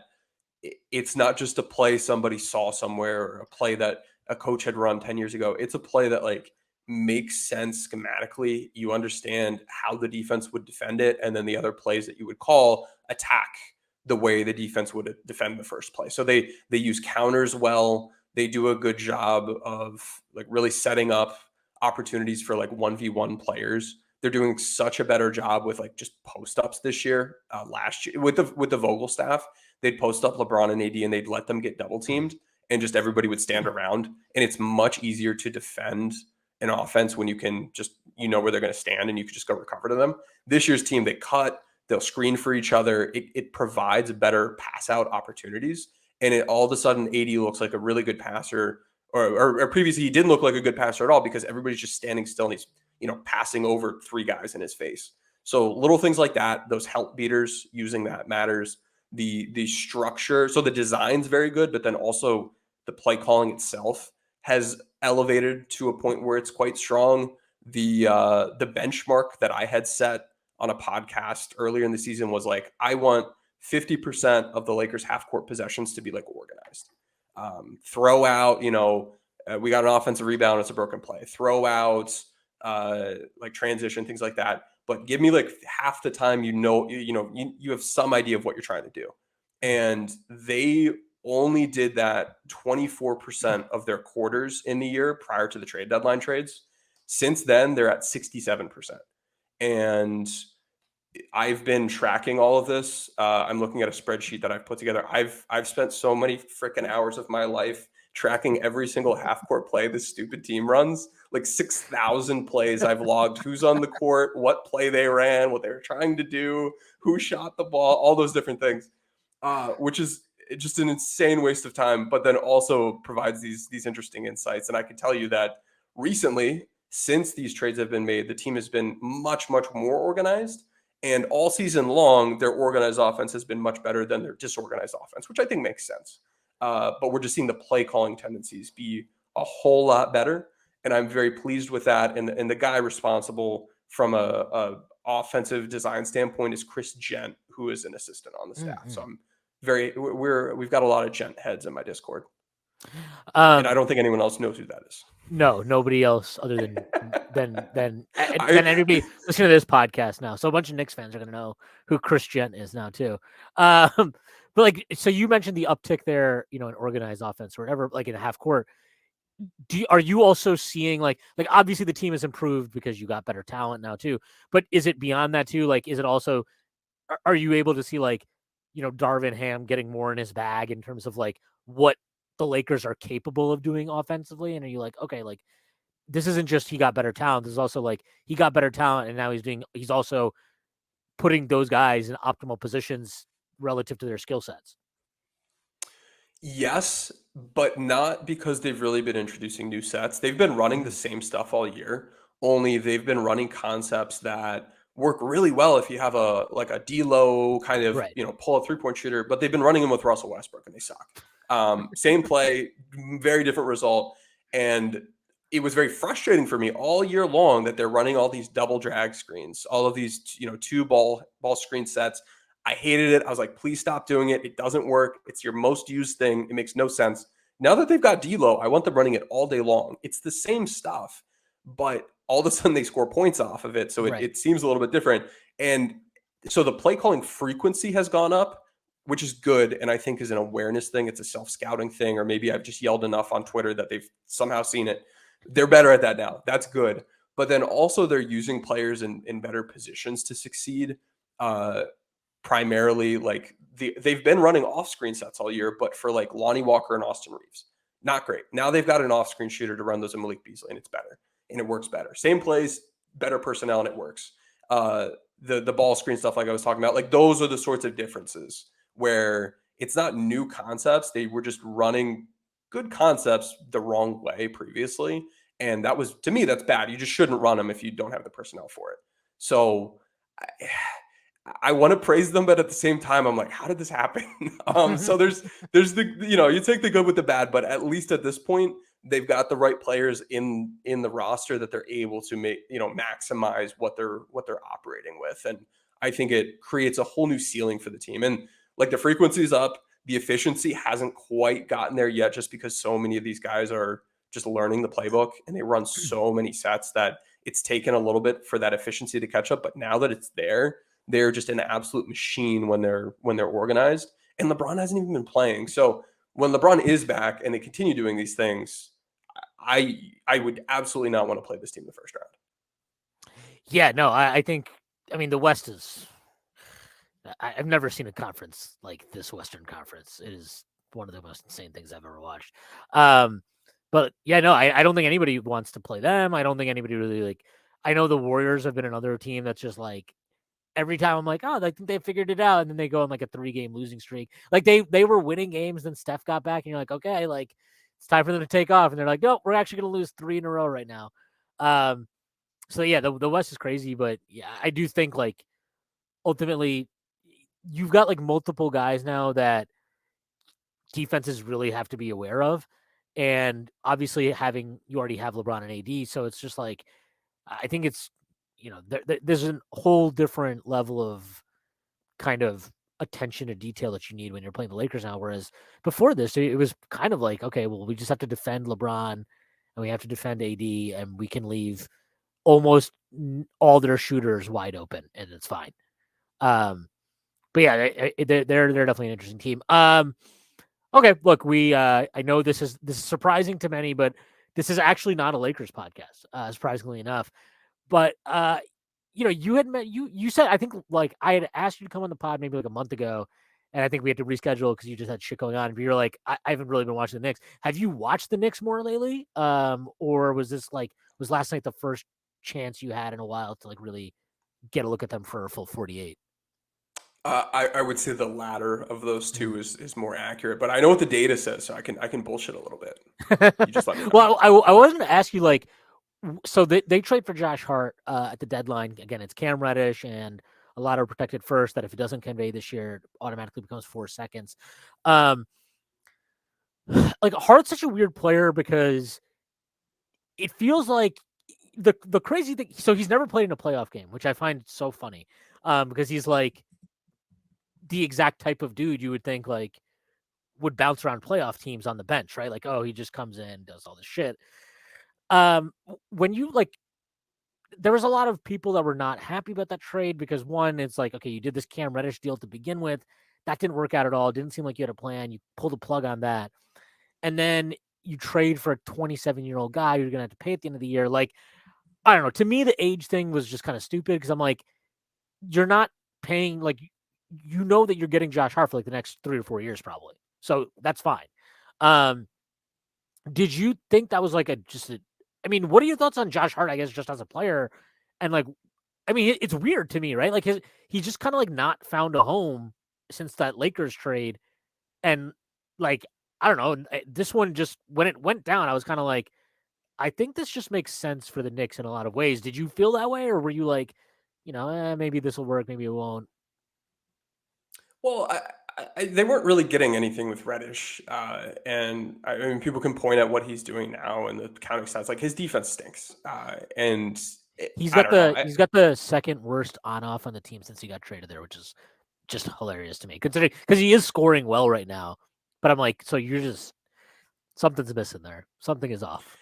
it's not just a play somebody saw somewhere or a play that a coach had run 10 years ago. It's a play that like makes sense schematically. You understand how the defense would defend it, and then the other plays that you would call attack the way the defense would defend the first play. So they use counters well. They do a good job of like really setting up opportunities for like 1v1 players. They're doing such a better job with like just post ups this year. Last year with the Vogel staff, they'd post up LeBron and AD and they'd let them get double Mhm. teamed, and just everybody would stand around. And it's much easier to defend an offense when you can just, where they're going to stand and you can just go recover to them. This year's team, they cut, they'll screen for each other. It provides better pass out opportunities. And it all of a sudden, AD looks like a really good passer, or previously he didn't look like a good passer at all because everybody's just standing still and he's, passing over three guys in his face. So little things like that, those help beaters, using that matters. The structure, so the design's very good, but then also the play calling itself has elevated to a point where it's quite strong. The benchmark that I had set on a podcast earlier in the season was like, I want 50% of the Lakers half court possessions to be like organized. Throw out, we got an offensive rebound, it's a broken play. Throw out, like transition, things like that. But give me like half the time, you have some idea of what you're trying to do. Mhm. And they only did that 24% of their quarters in the year prior to the trade deadline trades. Since then, they're at 67%. And I've been tracking all of this. I'm looking at a spreadsheet that I've put together. I've spent so many freaking hours of my life tracking every single half court play this stupid team runs. Like 6,000 plays I've logged. Who's on the court? What play they ran? What they were trying to do? Who shot the ball? All those different things, which is just an insane waste of time. But then also provides these interesting insights. And I can tell you that recently, since these trades have been made, the team has been much more organized. And all season long, their organized offense has been much better than their disorganized offense, which I think makes sense. But we're just seeing the play calling tendencies be a whole lot better. And I'm very pleased with that. And the guy responsible from a offensive design standpoint is Chris Gent, who is an assistant on the staff. Mm-hmm. So I'm we've got a lot of Gent heads in my Discord. And I don't think anyone else knows who that is. No, nobody else other than anybody listening to this podcast now. So a bunch of Knicks fans are going to know who Chris Gent is now too. But like, so you mentioned the uptick there, in organized offense or whatever, like in a half court. Are you also seeing like obviously the team has improved because you got better talent now too, but is it beyond that too? Like, is it also, are you able to see like, Darvin Ham getting more in his bag in terms of like what the Lakers are capable of doing offensively? And are you like, okay, like this isn't just he got better talent. This is also like he got better talent and now he's also putting those guys in optimal positions relative to their skill sets. Yes, but not because they've really been introducing new sets. They've been running the same stuff all year, only they've been running concepts that work really well if you have a D-low kind of, Right. Pull a three-point shooter, but they've been running them with Russell Westbrook and they suck. Same play, very different result. And it was very frustrating for me all year long that they're running all these double drag screens, all of these, two ball screen sets. I hated it. I was like, please stop doing it. It doesn't work. It's your most used thing. It makes no sense. Now that they've got D'Lo, I want them running it all day long. It's the same stuff, but all of a sudden they score points off of it. So Right. it seems a little bit different. And so the play calling frequency has gone up, which is good. And I think is an awareness thing. It's a self-scouting thing, or maybe I've just yelled enough on Twitter that they've somehow seen it. They're better at that now. That's good. But then also they're using players in better positions to succeed. Primarily, like they've been running off-screen sets all year, but for like Lonnie Walker and Austin Reeves, not great. Now they've got an off-screen shooter to run those in Malik Beasley, and it's better and it works better. Same plays, better personnel, and it works. The ball screen stuff, like I was talking about, like those are the sorts of differences where it's not new concepts. They were just running good concepts the wrong way previously, and that was, to me, that's bad. You just shouldn't run them if you don't have the personnel for it. So I want to praise them, but at the same time, I'm like, how did this happen? So there's the, you take the good with the bad, but at least at this point, they've got the right players in the roster that they're able to make, maximize what they're operating with. And I think it creates a whole new ceiling for the team. And like the frequency is up, the efficiency hasn't quite gotten there yet, just because so many of these guys are just learning the playbook and they run so many sets that it's taken a little bit for that efficiency to catch up. But now that it's there, they're just an absolute machine when they're organized. And LeBron hasn't even been playing. So when LeBron is back and they continue doing these things, I would absolutely not want to play this team in the first round. Yeah, no, I think, the West is, I've never seen a conference like this Western Conference. It is one of the most insane things I've ever watched. But yeah, no, I don't think anybody wants to play them. I don't think anybody really I know the Warriors have been another team that's just like, every time I'm like, oh, I think they figured it out. And then they go on like a 3-game losing streak. Like they were winning games, then Steph got back and you're like, okay, like it's time for them to take off. And they're like, no, we're actually going to lose 3 in a row right now. So yeah, the West is crazy, but yeah, I do think like ultimately you've got like multiple guys now that defenses really have to be aware of. And obviously you already have LeBron and AD. So it's just like, I think it's, there's a whole different level of kind of attention to detail that you need when you're playing the Lakers now. Whereas before this, it was kind of like, okay, well, we just have to defend LeBron and we have to defend AD and we can leave almost all their shooters wide open and it's fine. But yeah, they're definitely an interesting team. Okay, look, I know this is surprising to many, but this is actually not a Lakers podcast, surprisingly enough. But you had met you said I think like I had asked you to come on the pod maybe like a month ago, and I think we had to reschedule because you just had shit going on. But you're like, I haven't really been watching the Knicks. Have you watched the Knicks more lately? Or was last night the first chance you had in a while to like really get a look at them for a full 48? I would say the latter of those Mm. two is more accurate, but I know what the data says, so I can bullshit a little bit. You just let me know. Well, I wasn't to ask you like, so they trade for Josh Hart at the deadline. Again, it's Cam Reddish and a lot of protected first that if it doesn't convey this year, it automatically becomes 4 seconds. Um, like Hart's such a weird player because it feels like the crazy thing. So he's never played in a playoff game, which I find so funny, because he's like the exact type of dude you would think like would bounce around playoff teams on the bench, right? Like, oh, he just comes in, does all this shit. When you like, there was a lot of people that were not happy about that trade because one, it's like, okay, you did this Cam Reddish deal to begin with, that didn't work out at all. It didn't seem like you had a plan. You pulled the plug on that, and then you trade for a 27-year-old guy you're gonna have to pay at the end of the year. Like, I don't know. To me, the age thing was just kind of stupid because I'm like, you're not paying like that you're getting Josh Hart for like the next 3 or 4 years probably. So that's fine. Um, did you think that was like I mean, what are your thoughts on Josh Hart, I guess, just as a player? And like, I mean, it's weird to me, right? Like he's just kind of like not found a home since that Lakers trade. And like, I don't know, this one just when it went down, I was kind of like, I think this just makes sense for the Knicks in a lot of ways. Did you feel that way, or were you like, maybe this will work, maybe it won't? Well, they weren't really getting anything with Reddish, and I mean, people can point at what he's doing now and the counting stats. Like his defense stinks, and I don't know. He's got the second worst on off on the team since he got traded there, which is just hilarious to me, considering because he is scoring well right now. But I'm like, so you're just something's missing there. Something is off.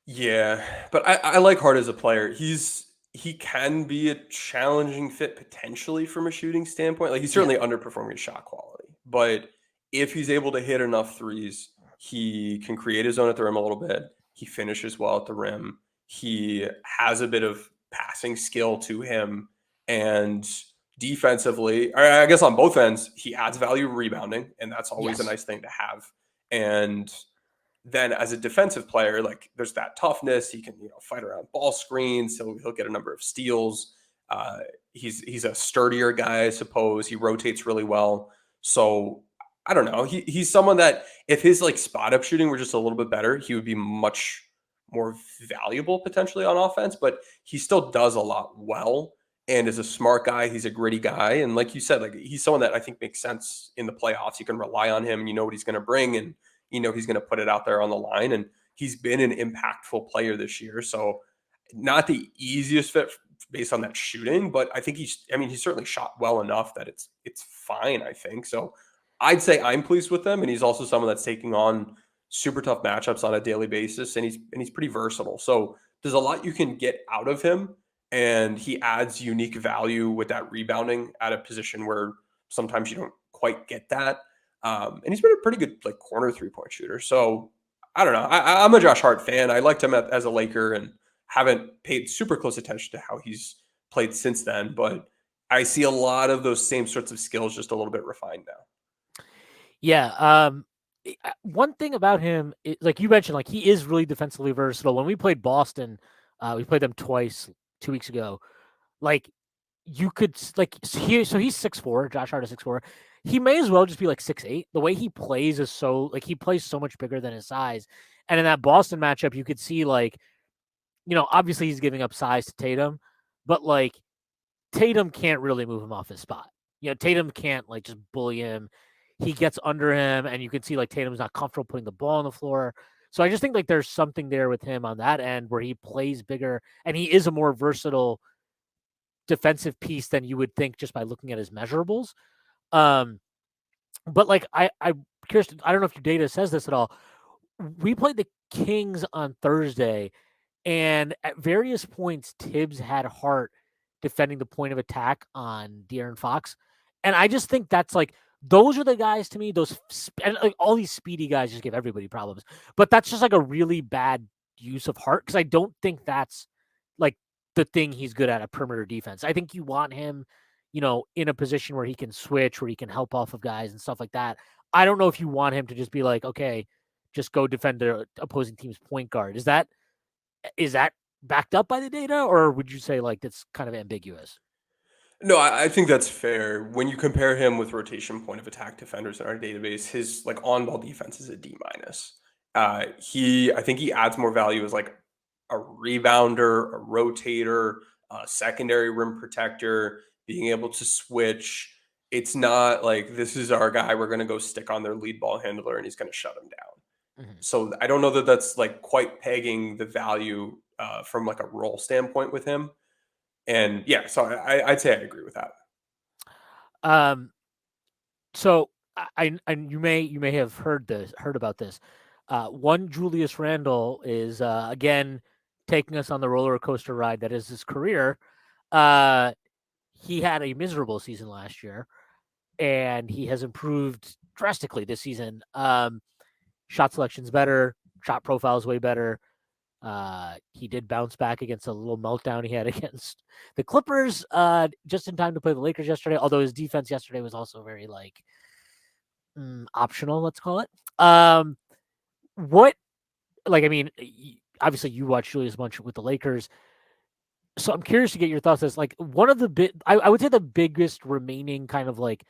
Yeah, but I like Hart as a player. He can be a challenging fit potentially from a shooting standpoint. Like he's Yeah. certainly underperforming his shot quality, but if he's able to hit enough threes, he can create his own at the rim a little bit. He finishes well at the rim. He has a bit of passing skill to him, and defensively, or I guess on both ends, he adds value rebounding, and that's always a Yes. nice thing to have. And then as a defensive player, like there's that toughness. He can, fight around ball screens. He'll get a number of steals. He's a sturdier guy, I suppose. He rotates really well. So I don't know. He's someone that if his like spot up shooting were just a little bit better, he would be much more valuable potentially on offense. But he still does a lot well and is a smart guy. He's a gritty guy, and like you said, like he's someone that I think makes sense in the playoffs. You can rely on him. You know what he's going to bring, and he's going to put it out there on the line, and he's been an impactful player this year. So not the easiest fit based on that shooting, but I think he's certainly shot well enough that it's fine, I think. So I'd say I'm pleased with him, and he's also someone that's taking on super tough matchups on a daily basis, and he's pretty versatile. So there's a lot you can get out of him, and he adds unique value with that rebounding at a position where sometimes you don't quite get that. And he's been a pretty good like corner 3-point shooter. So I don't know. I'm a Josh Hart fan. I liked him as a Laker and haven't paid super close attention to how he's played since then. But I see a lot of those same sorts of skills, just a little bit refined now. Yeah. One thing about him, like you mentioned, like he is really defensively versatile. When we played Boston, we played them twice 2 weeks ago. Like you could like he's 6'4". Josh Hart is 6'4". He may as well just be like 6'8". The way he plays is so like he plays so much bigger than his size. And in that Boston matchup, you could see like, obviously he's giving up size to Tatum, but like Tatum can't really move him off his spot. Tatum can't like just bully him. He gets under him, and you can see like Tatum's not comfortable putting the ball on the floor. So I just think like there's something there with him on that end where he plays bigger and he is a more versatile defensive piece than you would think just by looking at his measurables. Um, but like I'm curious, I don't know if your data says this at all. We played the Kings on Thursday, and at various points, Tibbs had Hart defending the point of attack on De'Aaron Fox. And I just think that's like, those are the guys to me, and like all these speedy guys just give everybody problems. But that's just like a really bad use of Hart because I don't think that's like the thing he's good at perimeter defense. I think you want him, in a position where he can switch, where he can help off of guys and stuff like that. I don't know if you want him to just be like, okay, just go defend the opposing team's point guard. Is that backed up by the data, or would you say like that's kind of ambiguous? No, I think that's fair. When you compare him with rotation point of attack defenders in our database, his like on ball defense is a D minus. I think he adds more value as like a rebounder, a rotator, a secondary rim protector, being able to switch. It's not like this is our guy. We're going to go stick on their lead ball handler and he's going to shut him down. Mhm. So I don't know that that's like quite pegging the value from like a role standpoint with him. And yeah, so I'd say I agree with that. Um, so you may have heard about this. One Julius Randle is again taking us on the roller coaster ride that is his career. Uh, he had a miserable season last year, and he has improved drastically this season. Shot selection's better, shot profile's way better. He did bounce back against a little meltdown he had against the Clippers, just in time to play the Lakers yesterday. Although his defense yesterday was also very like optional, let's call it. What like I mean, obviously you watch Julius a bunch with the Lakers, so I'm curious to get your thoughts. As like one of the I would say the biggest remaining kind of like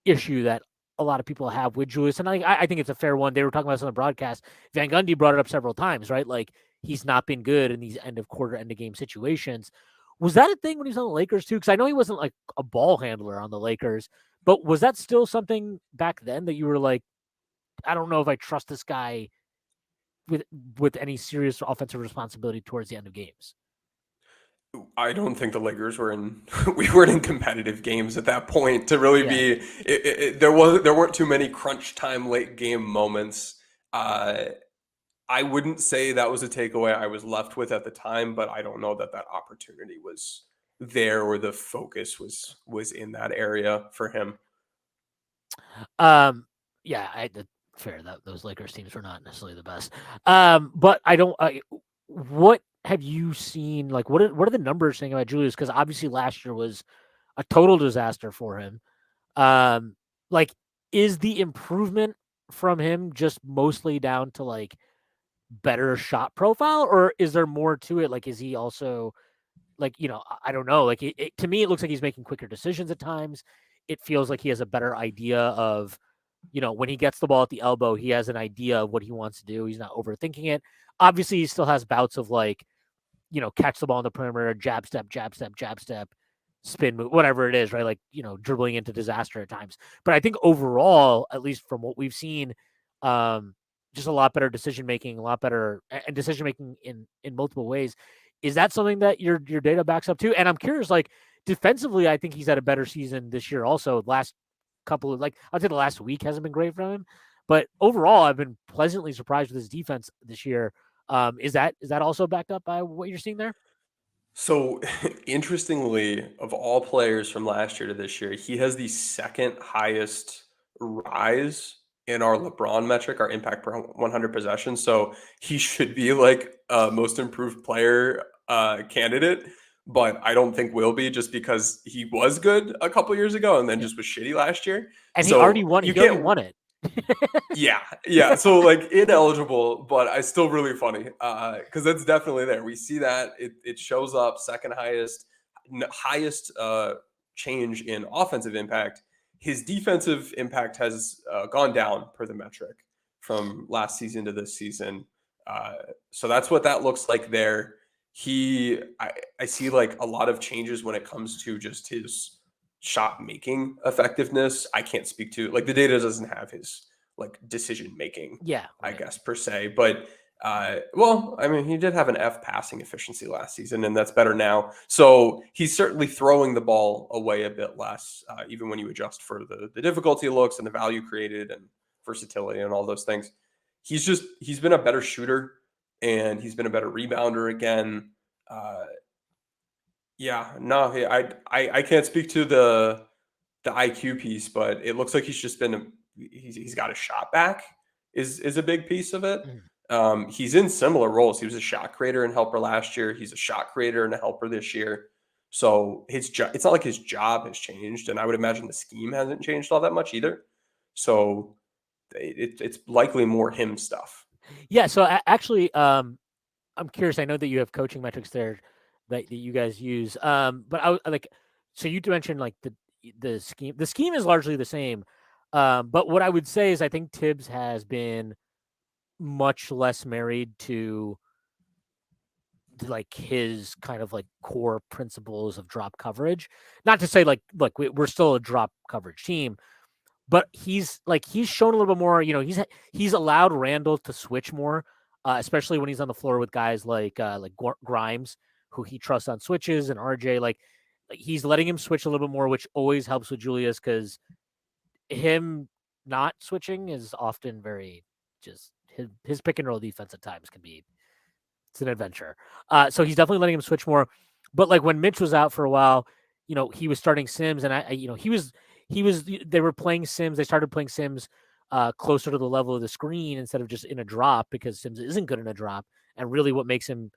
issue that a lot of people have with Julius, and I think it's a fair one. They were talking about this on the broadcast. Van Gundy brought it up several times, right? Like he's not been good in these end of quarter, end of game situations. Was that a thing when he was on the Lakers too? Because I know he wasn't like a ball handler on the Lakers, but was that still something back then that you were like, I don't know if I trust this guy with with any serious offensive responsibility towards the end of games? I don't think the Lakers were in. We weren't in competitive games at that point to really Yeah. be. There weren't too many crunch time late game moments. Uh, I wouldn't say that was a takeaway I was left with at the time, but I don't know that that opportunity was there or the focus was in that area for him. Um, yeah, fair that those Lakers teams were not necessarily the best. But I don't. What have you seen? Like, what are the numbers saying about Julius? Because obviously last year was a total disaster for him. Um, like, is the improvement from him just mostly down to like better shot profile, or is there more to it? Like, is he also like I don't know. Like, to me, it looks like he's making quicker decisions at times. It feels like he has a better idea of when he gets the ball at the elbow, he has an idea of what he wants to do. He's not overthinking it. Obviously, he still has bouts of like, catch the ball on the perimeter, jab step, jab step, jab step, spin move, whatever it is, right? Like, dribbling into disaster at times. But I think overall, at least from what we've seen, um, just a lot better decision making, a lot better and decision making in multiple ways. Is that something that your data backs up to? And I'm curious, like defensively, I think he's had a better season this year. Also, last couple of like I'd say the last week hasn't been great from him, but overall, I've been pleasantly surprised with his defense this year. Is that also backed up by what you're seeing there? So interestingly, of all players from last year to this year, he has the second highest rise in our LeBron metric, our impact per 100 possessions. So he should be like a most improved player candidate, but I don't think will be just because he was good a couple years ago and then Yeah, just was shitty last year. and he already So won. you He already can't. won it. Yeah, yeah. So like ineligible, but I still really funny because that's definitely there. We see that it shows up second highest, highest change in offensive impact. His defensive impact has gone down per the metric from last season to this season. Uh, so that's what that looks like there. I see like a lot of changes when it comes to just his shot making effectiveness. I can't speak to like the data doesn't have his like decision making, Yeah, I right. guess per se. But well, I mean, he did have an F passing efficiency last season, and that's better now. So he's certainly throwing the ball away a bit less, even when you adjust for the difficulty looks and the value created and versatility and all those things. He's been a better shooter and he's been a better rebounder again. Uh, yeah, no, I can't speak to the IQ piece, but it looks like he's just been he's got a shot back is a big piece of it. Mhm. He's in similar roles. He was a shot creator and helper last year. He's a shot creator and a helper this year. So his job, it's not like his job has changed, and I would imagine the scheme hasn't changed all that much either. So it's likely more him stuff. Yeah. So actually, I'm curious. I know that you have coaching metrics there that you guys use. But like, so you mentioned like the scheme. The scheme is largely the same. But what I would say is I think Tibbs has been much less married to like his kind of like core principles of drop coverage. Not to say like, look, we're still a drop coverage team, but he's shown a little bit more. He's allowed Randall to switch more, especially when he's on the floor with guys like Grimes, who he trusts on switches, and RJ. Like he's letting him switch a little bit more, which always helps with Julius because him not switching is often very just his pick and roll defense at times can be it's an adventure. So he's definitely letting him switch more. But like when Mitch was out for a while, he was starting Sims, and they were playing Sims. They started playing Sims closer to the level of the screen instead of just in a drop because Sims isn't good in a drop. And really, what makes him,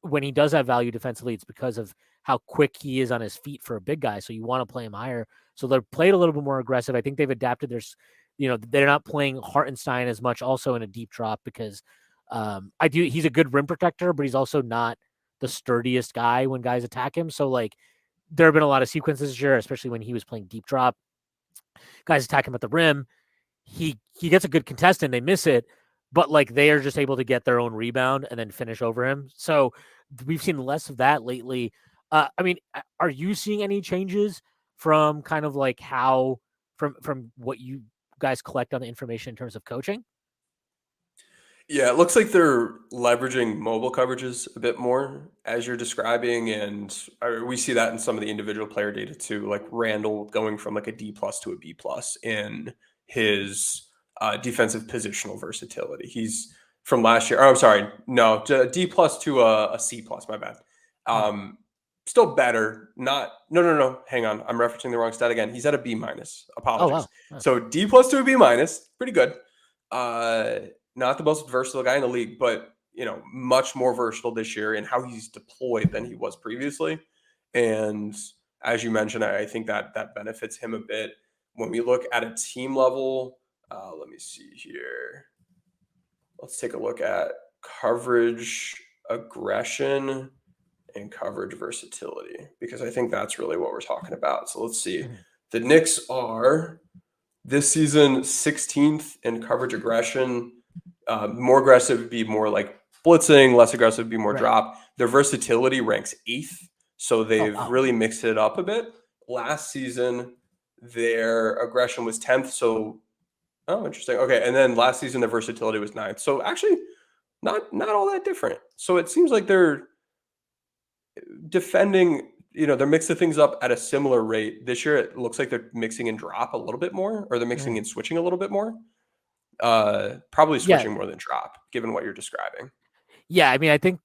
when he does have value defensively, it's because of how quick he is on his feet for a big guy. So you want to play him higher. So they're played a little bit more aggressive. I think they've adapted their, they're not playing Hartenstein as much also in a deep drop because he's a good rim protector, but he's also not the sturdiest guy when guys attack him. So like there have been a lot of sequences this year, especially when he was playing deep drop. Guys attack him at the rim. He gets a good contest and they miss it, but like they are just able to get their own rebound and then finish over him. So we've seen less of that lately. I mean, are you seeing any changes from kind of like how from what you guys collect on the information in terms of coaching? Yeah, it looks like they're leveraging mobile coverages a bit more as you're describing, and we see that in some of the individual player data too. Like Randall going from like a D plus to a B plus in his defensive positional versatility. He's from last year. Oh, I'm sorry, no, D plus to a C plus. My bad. Um, Still better. Not no. Hang on, I'm referencing the wrong stat again. He's at a B minus. Oh Apologies. wow. So D plus to a B minus, pretty good. Uh, Not the most versatile guy in the league, but much more versatile this year in how he's deployed than he was previously. And as you mentioned, I think that benefits him a bit. When we look at a team level, let me see here. Let's take a look at coverage aggression and coverage versatility, because I think that's really what we're talking about. So let's see. The Knicks are this season 16th in coverage aggression. More aggressive would be more like blitzing, less aggressive would be more drop. Their versatility ranks 8th, so they've really mixed it up a bit. Last season, their aggression was 10th, so interesting. Okay, and then last season their versatility was 9th. So actually not all that different. So it seems like they're defending, they're mixing things up at a similar rate. This year it looks like they're mixing and drop a little bit more, or they're mixing and switching a little bit more. Probably switching more than drop, given what you're describing. Yeah, I mean, I think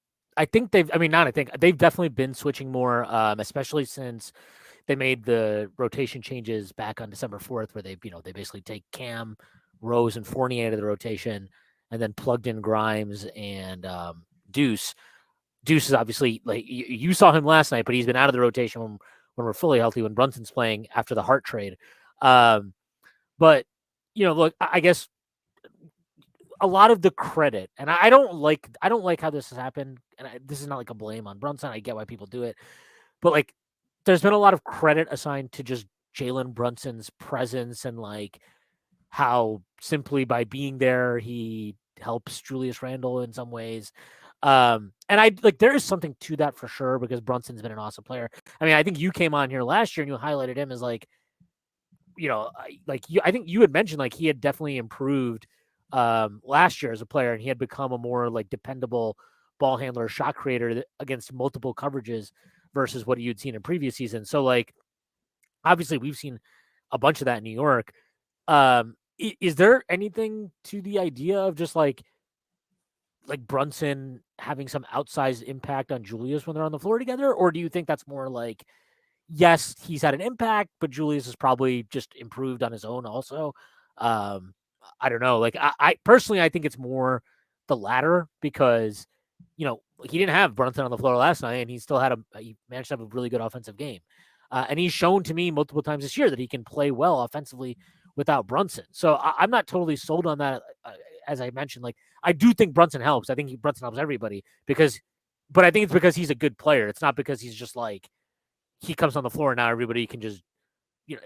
they've. I mean, not. I think they've definitely been switching more, especially since they made the rotation changes back on December 4th, where they basically take Cam, Rose, and Fournier out of the rotation, and then plugged in Grimes and Deuce. Deuce is obviously like you saw him last night, but he's been out of the rotation when we're fully healthy when Brunson's playing after the Hart trade. But look, I guess a lot of the credit, and I don't like how this has happened, and this is not like a blame on Brunson. I get why people do it, but like, there's been a lot of credit assigned to just Jalen Brunson's presence and like how simply by being there he helps Julius Randle in some ways. And I like there is something to that for sure because Brunson's been an awesome player. I mean, I think you came on here last year and you highlighted him as like, I think you had mentioned like he had definitely improved last year as a player, and he had become a more like dependable ball handler, shot creator against multiple coverages versus what you'd seen in previous seasons. So like, obviously we've seen a bunch of that in New York. Is there anything to the idea of just like Brunson having some outsized impact on Julius when they're on the floor together? Or do you think that's more like, yes, he's had an impact, but Julius has probably just improved on his own also? I don't know. Like I personally, I think it's more the latter because, he didn't have Brunson on the floor last night, and he still he managed to have a really good offensive game. And he's shown to me multiple times this year that he can play well offensively without Brunson. So I'm not totally sold on that. As I mentioned, like, I do think Brunson helps. I think Brunson helps everybody but I think it's because he's a good player. It's not because he's just like, he comes on the floor and now everybody can just,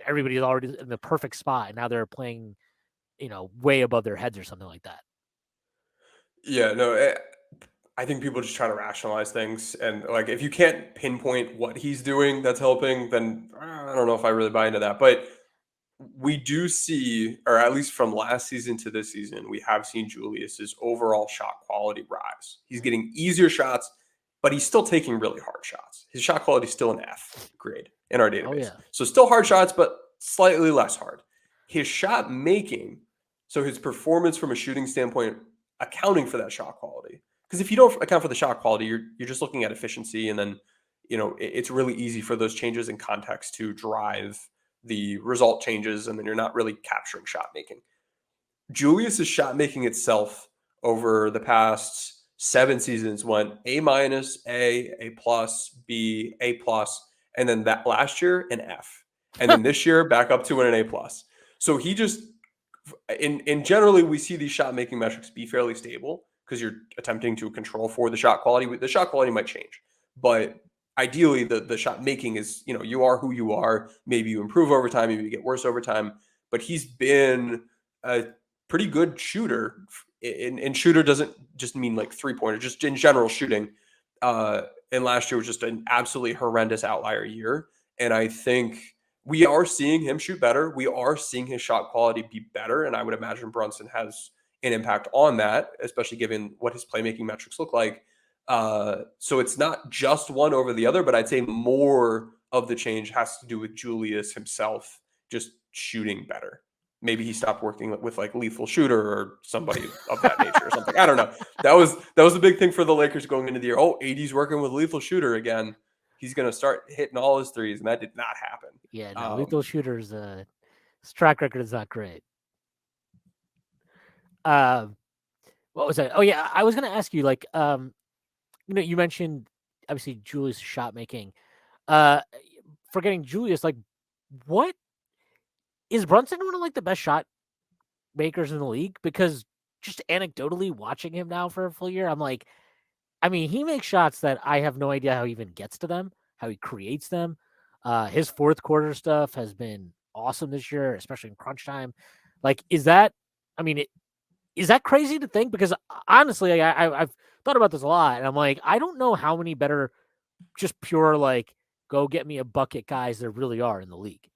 everybody's already in the perfect spot and now they're playing, way above their heads or something like that. Yeah, no, I think people just try to rationalize things, and like if you can't pinpoint what he's doing that's helping, then I don't know if I really buy into that. But we do see, or at least from last season to this season, we have seen Julius's overall shot quality rise. He's getting easier shots, but he's still taking really hard shots. His shot quality is still an F grade in our database. Oh, yeah. So still hard shots, but slightly less hard. His shot making, so his performance from a shooting standpoint, accounting for that shot quality. Because if you don't account for the shot quality, you're just looking at efficiency, and then it's really easy for those changes in context to drive the result changes, and then you're not really capturing shot making. Julius's shot making itself over the past 7 seasons went A minus, A plus, B, A plus, and then that last year an F, and then this year back up to an A plus. So he just in generally we see these shot making metrics be fairly stable because you're attempting to control for the shot quality. The shot quality might change, but ideally the shot making is, you are who you are. Maybe you improve over time, maybe you get worse over time, but he's been a pretty good shooter. And shooter doesn't just mean like 3-pointer, just in general shooting. And last year was just an absolutely horrendous outlier year. And I think we are seeing him shoot better. We are seeing his shot quality be better. And I would imagine Brunson has an impact on that, especially given what his playmaking metrics look like. So it's not just one over the other, but I'd say more of the change has to do with Julius himself just shooting better. Maybe he stopped working with like Lethal Shooter or somebody of that nature or something. I don't know. That was a big thing for the Lakers going into the year. Oh, AD's working with Lethal Shooter again. He's going to start hitting all his threes, and that did not happen. Yeah, no, Lethal Shooter's his track record is not great. What was that? Oh yeah, I was gonna ask you, like, you mentioned obviously Julius shot making. Forgetting Julius, like, what is Brunson one of like the best shot makers in the league? Because just anecdotally watching him now for a full year, I'm like, I mean, he makes shots that I have no idea how he even gets to them, how he creates them. His fourth quarter stuff has been awesome this year, especially in crunch time. Like, is that? I mean, is that crazy to think? Because honestly, I've thought about this a lot, and I'm like, I don't know how many better, just pure like go get me a bucket guys there really are in the league.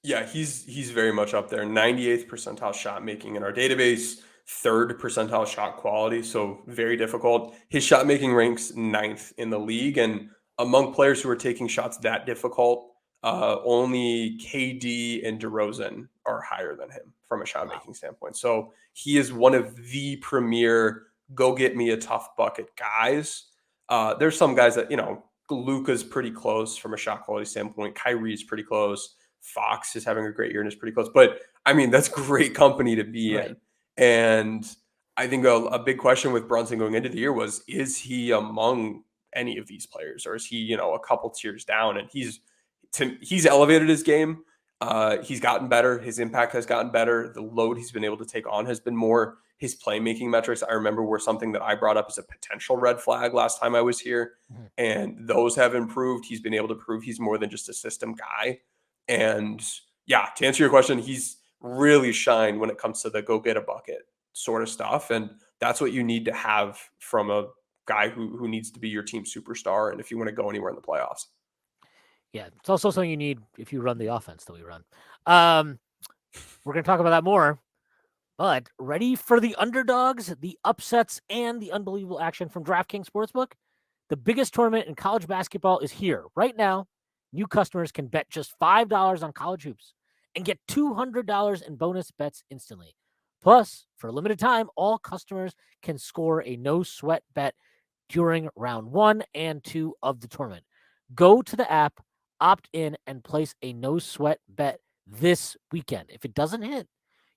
Yeah, he's very much up there. 98th percentile shot making in our database, 3rd percentile shot quality, so very difficult. His shot making ranks 9th in the league, and among players who are taking shots that difficult, only KD and DeRozan are higher than him from a shot making standpoint. So he is one of the premier go get me a tough bucket guys. There's some guys that, Luka's pretty close from a shot quality standpoint. Kyrie's pretty close. Fox is having a great year and is pretty close. But I mean, that's great company to be in. And I think a big question with Brunson going into the year was, is he among any of these players, or is he, a couple tiers down? And he's elevated his game. He's gotten better. His impact has gotten better. The load he's been able to take on has been more. His playmaking metrics, I remember, were something that I brought up as a potential red flag last time I was here. Mm-hmm. And those have improved. He's been able to prove he's more than just a system guy. And yeah, to answer your question, he's really shined when it comes to the go get a bucket sort of stuff. And that's what you need to have from a guy who needs to be your team superstar. And if you want to go anywhere in the playoffs. Yeah, it's also something you need if you run the offense that we run. We're going to talk about that more. But ready for the underdogs, the upsets, and the unbelievable action from DraftKings Sportsbook? The biggest tournament in college basketball is here. Right now, new customers can bet just $5 on college hoops and get $200 in bonus bets instantly. Plus, for a limited time, all customers can score a no-sweat bet during round 1 and 2 of the tournament. Go to the app, opt in, and place a no-sweat bet this weekend. If it doesn't hit,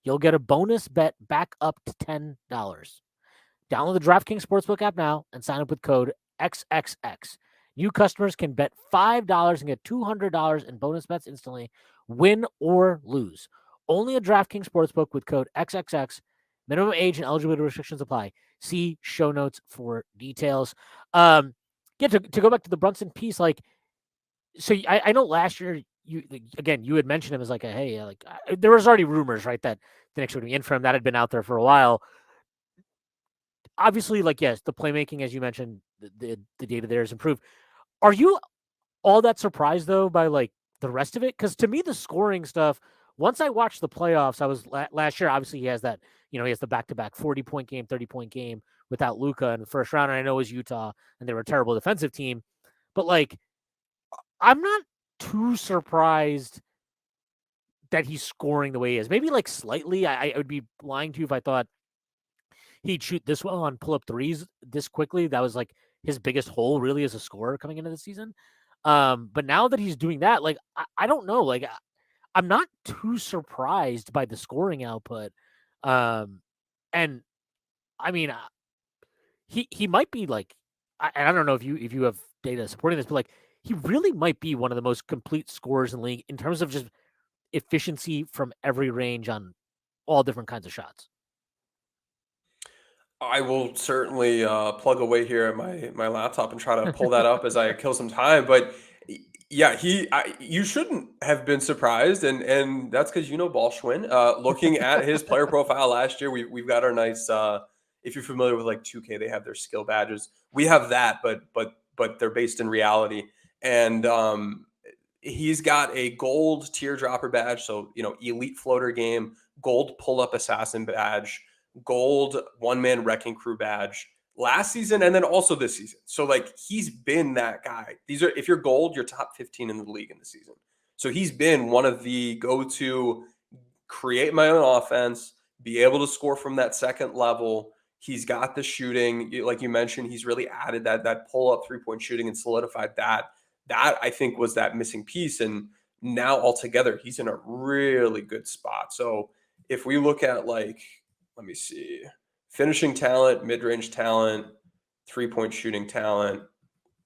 you'll get a bonus bet back up to $10. Download the DraftKings Sportsbook app now and sign up with code XXX. New customers can bet $5 and get $200 in bonus bets instantly, win or lose. Only a DraftKings Sportsbook with code XXX. Minimum age and eligibility restrictions apply. See show notes for details. Yeah, to go back to the Brunson piece, like, so I know last year you had mentioned him as like there was already rumors, right, that the Knicks would be in for him. That had been out there for a while. Obviously, like, yes, the playmaking, as you mentioned, the data there has improved. Are you all that surprised though by like the rest of it? Because to me, the scoring stuff. Once I watched the playoffs, I was last year. Obviously, he has that. He has the back-to-back 40-point game, 30-point game without Luka in the first round. And I know it was Utah, and they were a terrible defensive team. But like, I'm not too surprised that he's scoring the way he is. Maybe like slightly. I would be lying to you if I thought he'd shoot this well on pull-up threes this quickly. That was like his biggest hole really as a scorer coming into the season. But now that he's doing that, like, I don't know, like, I'm not too surprised by the scoring output. And I mean, he might be like, I don't know if you have data supporting this, but like, he really might be one of the most complete scorers in the league in terms of just efficiency from every range on all different kinds of shots. I will certainly plug away here at my laptop and try to pull that up as I kill some time. But yeah, you shouldn't have been surprised, and that's because ball Shwin. Looking at his player profile last year, we've got our nice. If you're familiar with like 2K, they have their skill badges. We have that, but they're based in reality, and he's got a gold teardropper badge, so elite floater game, gold pull up assassin badge, gold one man wrecking crew badge last season, and then also this season. So like he's been that guy. If you're gold, you're top 15 in the league in the season. So he's been one of the go-to create my own offense, be able to score from that second level. He's got the shooting, like you mentioned. He's really added that pull up 3-point shooting and solidified that. That I think was that missing piece, and now altogether he's in a really good spot. So if we look at like, let me see, finishing talent, mid-range talent, 3-point shooting talent.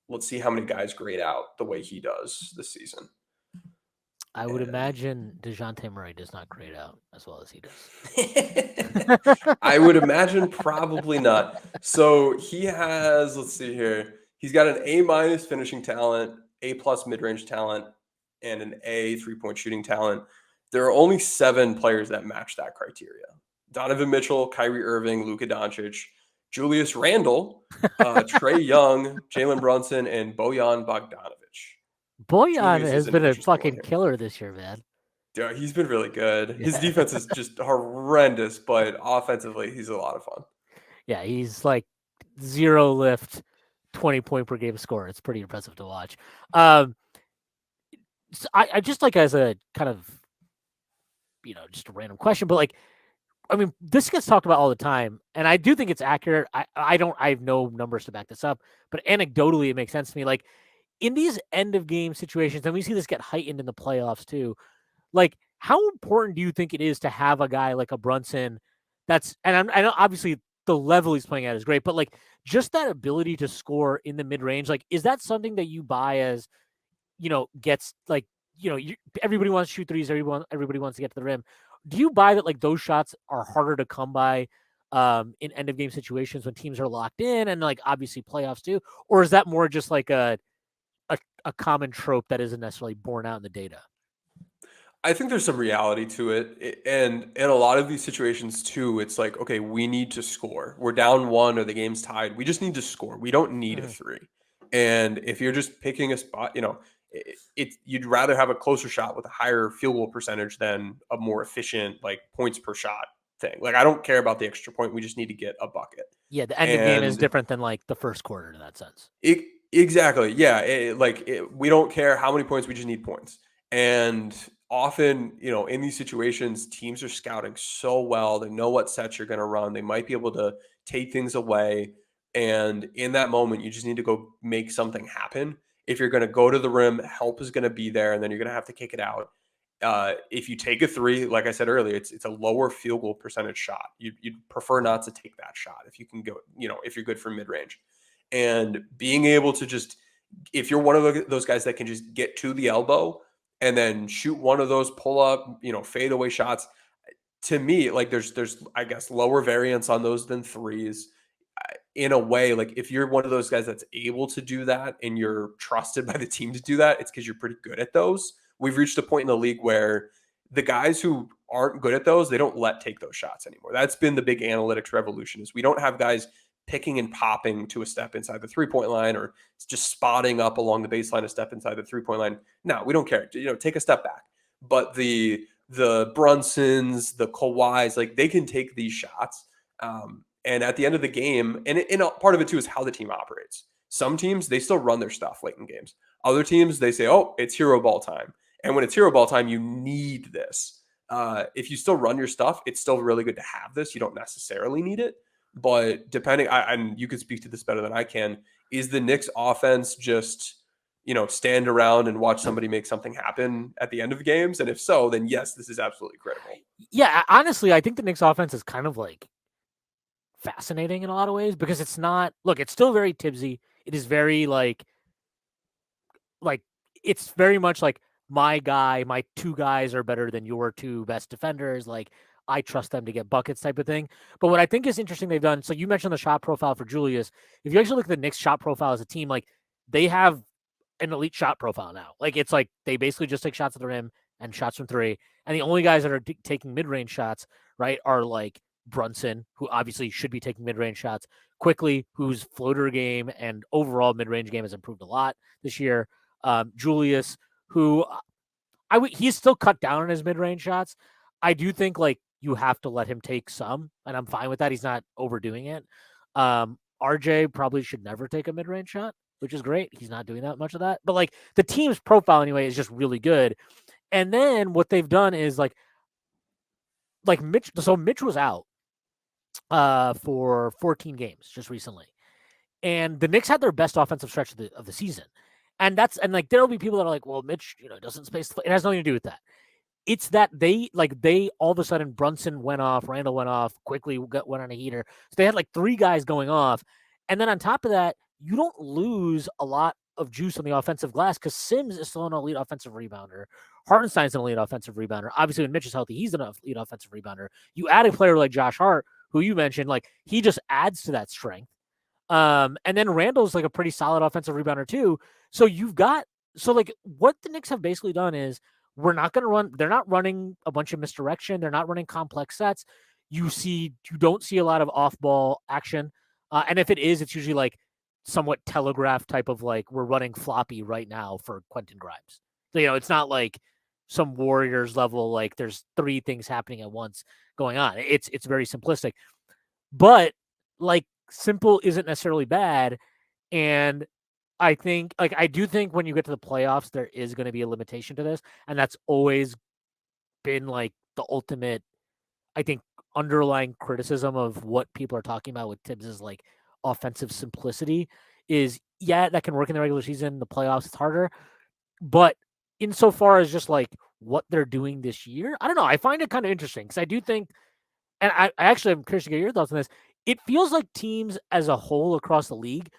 Let's see how many guys grade out the way he does this season. I would imagine DeJounte Murray does not grade out as well as he does. I would imagine probably not. So he has, let's see here, he's got an A- finishing talent, A+ mid-range talent, and an A 3-point shooting talent. There are only 7 players that match that criteria. Donovan Mitchell, Kyrie Irving, Luka Doncic, Julius Randle, Trae Young, Jalen Brunson, and Bojan Bogdanovic. Bojan has been a fucking killer this year, man. Yeah, he's been really good. His defense is just horrendous, but offensively, he's a lot of fun. Yeah, he's like 0 lift, 20-point per game score. It's pretty impressive to watch. So I just like, as a kind of, just a random question, but like, I mean, this gets talked about all the time, and I do think it's accurate. I have no numbers to back this up, but anecdotally, it makes sense to me. Like, in these end of game situations, and we see this get heightened in the playoffs too, like, how important do you think it is to have a guy like a Brunson and I know obviously the level he's playing at is great, but like, just that ability to score in the mid-range, like, is that something that you buy as, gets like, everybody wants to shoot threes, everybody wants to get to the rim. Do you buy that, like, those shots are harder to come by in end of game situations when teams are locked in, and like obviously playoffs too? Or is that more just like a common trope that isn't necessarily borne out in the data? I think there's some reality to it. And in a lot of these situations too, it's like, okay, we need to score. We're down 1 or the game's tied. We just need to score. We don't need a 3. And if you're just picking a spot, you'd rather have a closer shot with a higher field goal percentage than a more efficient, like, points per shot thing. Like, I don't care about the extra point. We just need to get a bucket. Yeah, the end of game is different than like the first quarter in that sense. Exactly. Yeah. We don't care how many points. We just need points. And often, in these situations, teams are scouting so well. They know what sets you're going to run. They might be able to take things away. And in that moment, you just need to go make something happen. If you're going to go to the rim, help is going to be there, and then you're going to have to kick it out. If you take a three, like I said earlier, it's a lower field goal percentage shot. You'd prefer not to take that shot if you can go, if you're good from mid range, and being able to just, if you're one of those guys that can just get to the elbow and then shoot one of those pull up, fade away shots, to me, like there's I guess lower variance on those than threes. In a way, like if you're one of those guys that's able to do that and you're trusted by the team to do that, it's because you're pretty good at those. We've reached a point in the league where the guys who aren't good at those, they don't take those shots anymore. That's been the big analytics revolution, is we don't have guys picking and popping to a step inside the 3-point line, or just spotting up along the baseline a step inside the 3-point line. No, we don't care. Take a step back. But the Brunsons, the Kawhis, like they can take these shots. And at the end of the game, and part of it too is how the team operates. Some teams, they still run their stuff late in games. Other teams, they say, oh, it's hero ball time. And when it's hero ball time, you need this. If you still run your stuff, it's still really good to have this. You don't necessarily need it. But depending, and you could speak to this better than I can, is the Knicks offense just, stand around and watch somebody make something happen at the end of games? And if so, then yes, this is absolutely critical. Yeah, honestly, I think the Knicks offense is kind of like fascinating in a lot of ways, because it's not, look, it's still very Tibbsy. It is very like it's very much like my two guys are better than your two best defenders. Like I trust them to get buckets type of thing. But what I think is interesting they've done, so you mentioned the shot profile for Julius. If you actually look at the Knicks shot profile as a team, like they have an elite shot profile now. Like it's like they basically just take shots at the rim and shots from three. And the only guys that are taking mid-range shots, right, are like Brunson, who obviously should be taking mid-range shots, Quickley, whose floater game and overall mid-range game has improved a lot this year. Julius, who he's still cut down on his mid-range shots. I do think like you have to let him take some, and I'm fine with that. He's not overdoing it. RJ probably should never take a mid-range shot, which is great. He's not doing that much of that. But like the team's profile anyway is just really good. And then what they've done is like Mitch. So Mitch was out for 14 games just recently, and the Knicks had their best offensive stretch of the season. And like there'll be people that are like, well, Mitch, doesn't space. It has nothing to do with that. It's that they all of a sudden Brunson went off, Randall went off, Quickley went on a heater. So they had like three guys going off, and then on top of that, you don't lose a lot of juice on the offensive glass because Sims is still an elite offensive rebounder. Hartenstein's an elite offensive rebounder. Obviously, when Mitch is healthy, he's an elite offensive rebounder. You add a player like Josh Hart, who you mentioned, like he just adds to that strength. And then Randall's like a pretty solid offensive rebounder too. So like what the Knicks have basically done is we're not going to run. They're not running a bunch of misdirection. They're not running complex sets. You don't see a lot of off ball action. And if it is, it's usually like somewhat telegraphed type of like, we're running floppy right now for Quentin Grimes. So, it's not like some Warriors level, like there's three things happening at once going on. It's very simplistic, but like simple isn't necessarily bad. And I do think when you get to the playoffs, there is going to be a limitation to this. And that's always been like the ultimate, I think, underlying criticism of what people are talking about with Tibbs's like offensive simplicity is, yeah, that can work in the regular season. The playoffs, it's harder. But insofar as just like what they're doing this year, I don't know. I find it kind of interesting because I do think, and I actually am curious to get your thoughts on this. It feels like teams as a whole across the league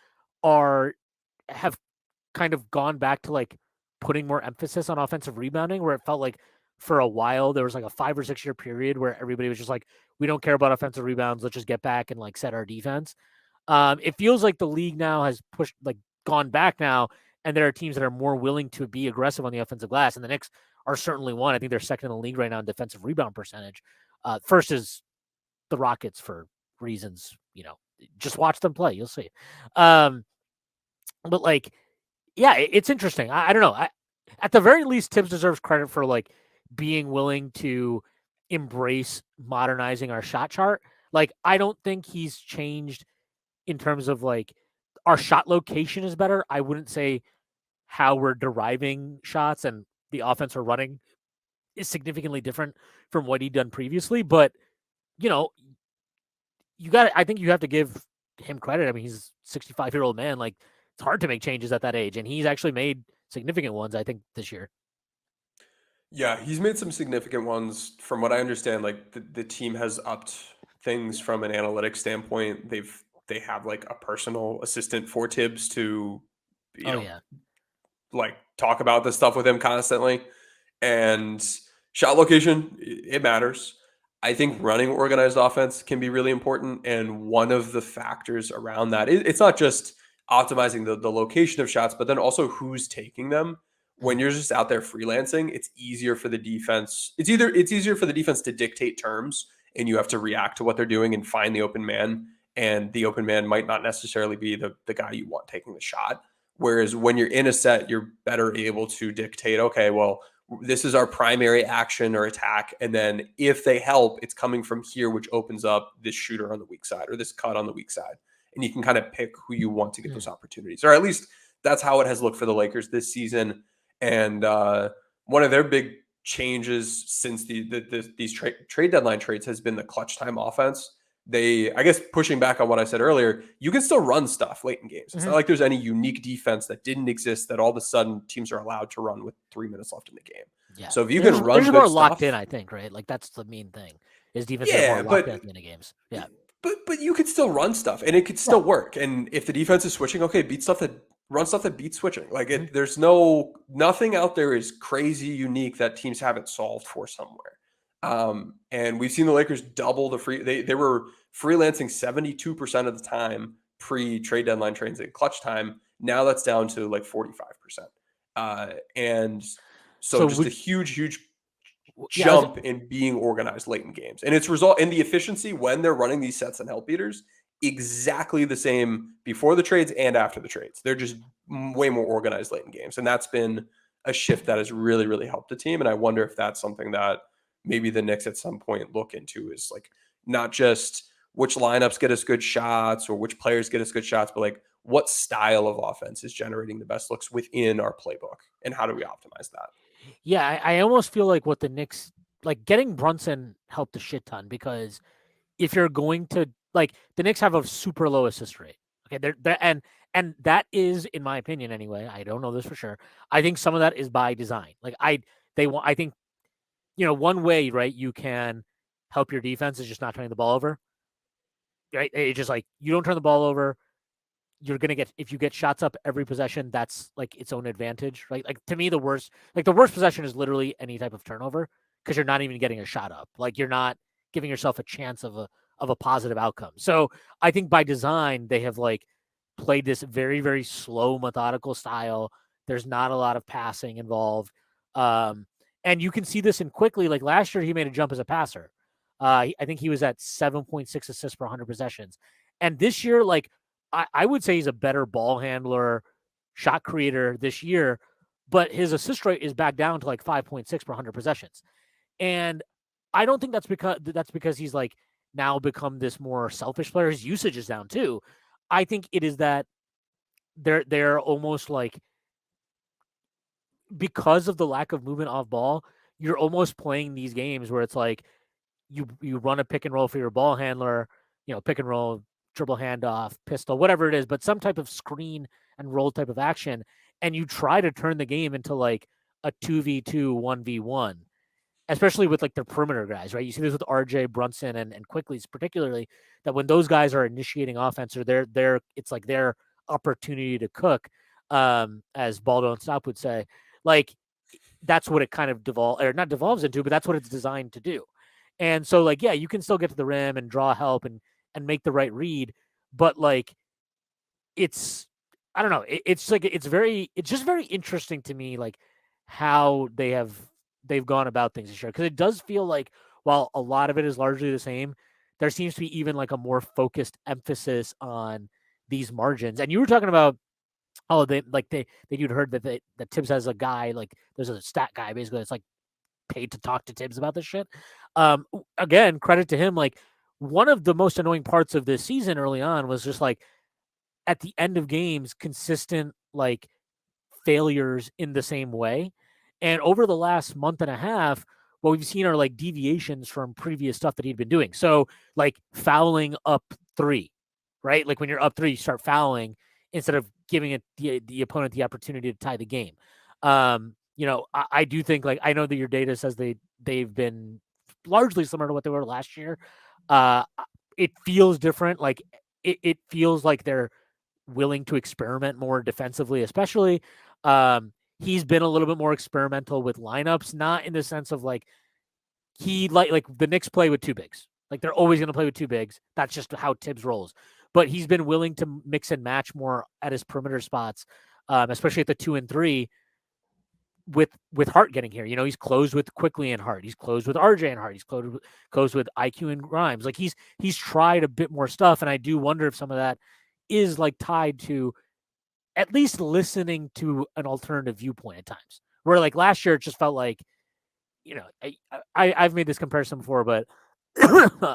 have kind of gone back to like putting more emphasis on offensive rebounding, where it felt like for a while there was like a 5 or 6 year period where everybody was just like, we don't care about offensive rebounds. Let's just get back and like set our defense. It feels like the league now has gone back now, and there are teams that are more willing to be aggressive on the offensive glass. And the Knicks are certainly one. I think they're second in the league right now in defensive rebound percentage. First is the Rockets for reasons, just watch them play. You'll see. But like, yeah, it's interesting. I don't know. At the very least, Tibbs deserves credit for like being willing to embrace modernizing our shot chart. Like, I don't think he's changed in terms of like our shot location is better. I wouldn't say how we're deriving shots and the offense we're running is significantly different from what he'd done previously. But, I think you have to give him credit. I mean, he's a 65-year-old man. Like, it's hard to make changes at that age, and he's actually made significant ones, I think, this year. Yeah, he's made some significant ones. From what I understand, like the team has upped things from an analytics standpoint. They have like a personal assistant for Tibbs to, you Oh know, yeah. like talk about this stuff with him constantly. And shot location, it matters. I think running organized offense can be really important. And one of the factors around that, it's not just optimizing the location of shots, but then also who's taking them. When Mhm. you're just out there freelancing, it's easier for the defense. It's easier for the defense to dictate terms, and you have to react to what they're doing and find the open man. And the open man might not necessarily be the guy you want taking the shot. Whereas when you're in a set, you're better able to dictate, okay, well, this is our primary action or attack. And then if they help, it's coming from here, which opens up this shooter on the weak side or this cut on the weak side. And you can kind of pick who you want to get those Mm. opportunities. Or at least that's how it has looked for the Lakers this season. And one of their big changes since these trade deadline trades has been the clutch time offense. I guess pushing back on what I said earlier, you can still run stuff late in games. It's not Mhm. like there's any unique defense that didn't exist that all of a sudden teams are allowed to run with 3 minutes left in the game. Yeah. So if you They're can just, they're run just good more locked in, stuff, I think, right? Like that's the main thing. Is defenses are more yeah, locked in at the end of games. Yeah. but you could still run stuff and it could Yeah. still work. And if the defense is switching, okay, beat stuff that run stuff that beats switching. Like Mhm. there's nothing out there is crazy unique that teams haven't solved for somewhere. And we've seen the Lakers double the free. They were freelancing 72% of the time pre trade deadline trades in clutch time. Now that's down to like 45%. And so So just a would huge yeah, I was, jump in being organized late in games. And it's result in the efficiency when they're running these sets and help beaters exactly the same before the trades and after the trades. They're just way more organized late in games. And that's been a shift that has really helped the team. And I wonder if that's something that maybe the Knicks at some point look into is like not just which lineups get us good shots or which players get us good shots, but like what style of offense is generating the best looks within our playbook and how do we optimize that? yeah, I almost feel like what the Knicks like getting Brunson helped a shit ton because if you're going to like the Knicks have a super low assist rate. Okay, they're and that is, in my opinion, anyway. I don't know this for sure. I think some of that is by design. Like they want. I think one way right you can help your defense is just not turning the ball over. Right, it's just like you don't turn the ball over. You're gonna get if you get shots up every possession. That's like its own advantage, right? Like to me, the worst possession is literally any type of turnover because you're not even getting a shot up. Like you're not giving yourself a chance of a positive outcome. So I think by design they have like played this very slow, methodical style. There's not a lot of passing involved, and you can see this in Quickly. Like last year, he made a jump as a passer. I think he was at 7.6 assists per 100 possessions, and this year, like I would say he's a better ball handler, shot creator this year, but his assist rate is back down to like 5.6 per 100 possessions. And I don't think that's because he's like now become this more selfish player. His usage is down too. I think it is that they're almost like because of the lack of movement off ball, you're almost playing these games where it's like you run a pick and roll for your ball handler, pick and roll, dribble handoff, pistol, whatever it is, but some type of screen and roll type of action, and you try to turn the game into like a 2v2, 1v1, especially with like their perimeter guys, right? You see this with RJ, Brunson, and Quickly's particularly, that when those guys are initiating offense or they're it's like their opportunity to cook, as Baldo and Stop would say, like that's what it kind of not devolves into, but that's what it's designed to do. And so like, yeah, you can still get to the rim and draw help and make the right read, but like it's I don't know, it's like it's just very interesting to me like how they've gone about things this year because it does feel like while a lot of it is largely the same, there seems to be even like a more focused emphasis on these margins. And you were talking about you'd heard that Tibbs has a guy like there's a stat guy basically that's like paid to talk to Tibbs about this shit. Again, credit to him. Like one of the most annoying parts of this season early on was just like at the end of games, consistent like failures in the same way. And over the last month and a half, what we've seen are like deviations from previous stuff that he'd been doing. So like fouling up three, right? Like when you're up three, you start fouling instead of giving it the opponent the opportunity to tie the game. I do think I know that your data says they've been largely similar to what they were last year. Uh, it feels different. It feels like they're willing to experiment more defensively, especially. He's been a little bit more experimental with lineups, not in the sense of he like the Knicks play with two bigs. They're always going to play with two bigs. That's just how Tibbs rolls. But he's been willing to mix and match more at his perimeter spots, especially at the 2 and 3. With Hart getting here, he's closed with Quickley and Hart. He's closed with RJ and Hart. He's closed with IQ and Grimes. He's tried a bit more stuff, and I do wonder if some of that is tied to at least listening to an alternative viewpoint at times. Where last year it just felt I've made this comparison before, but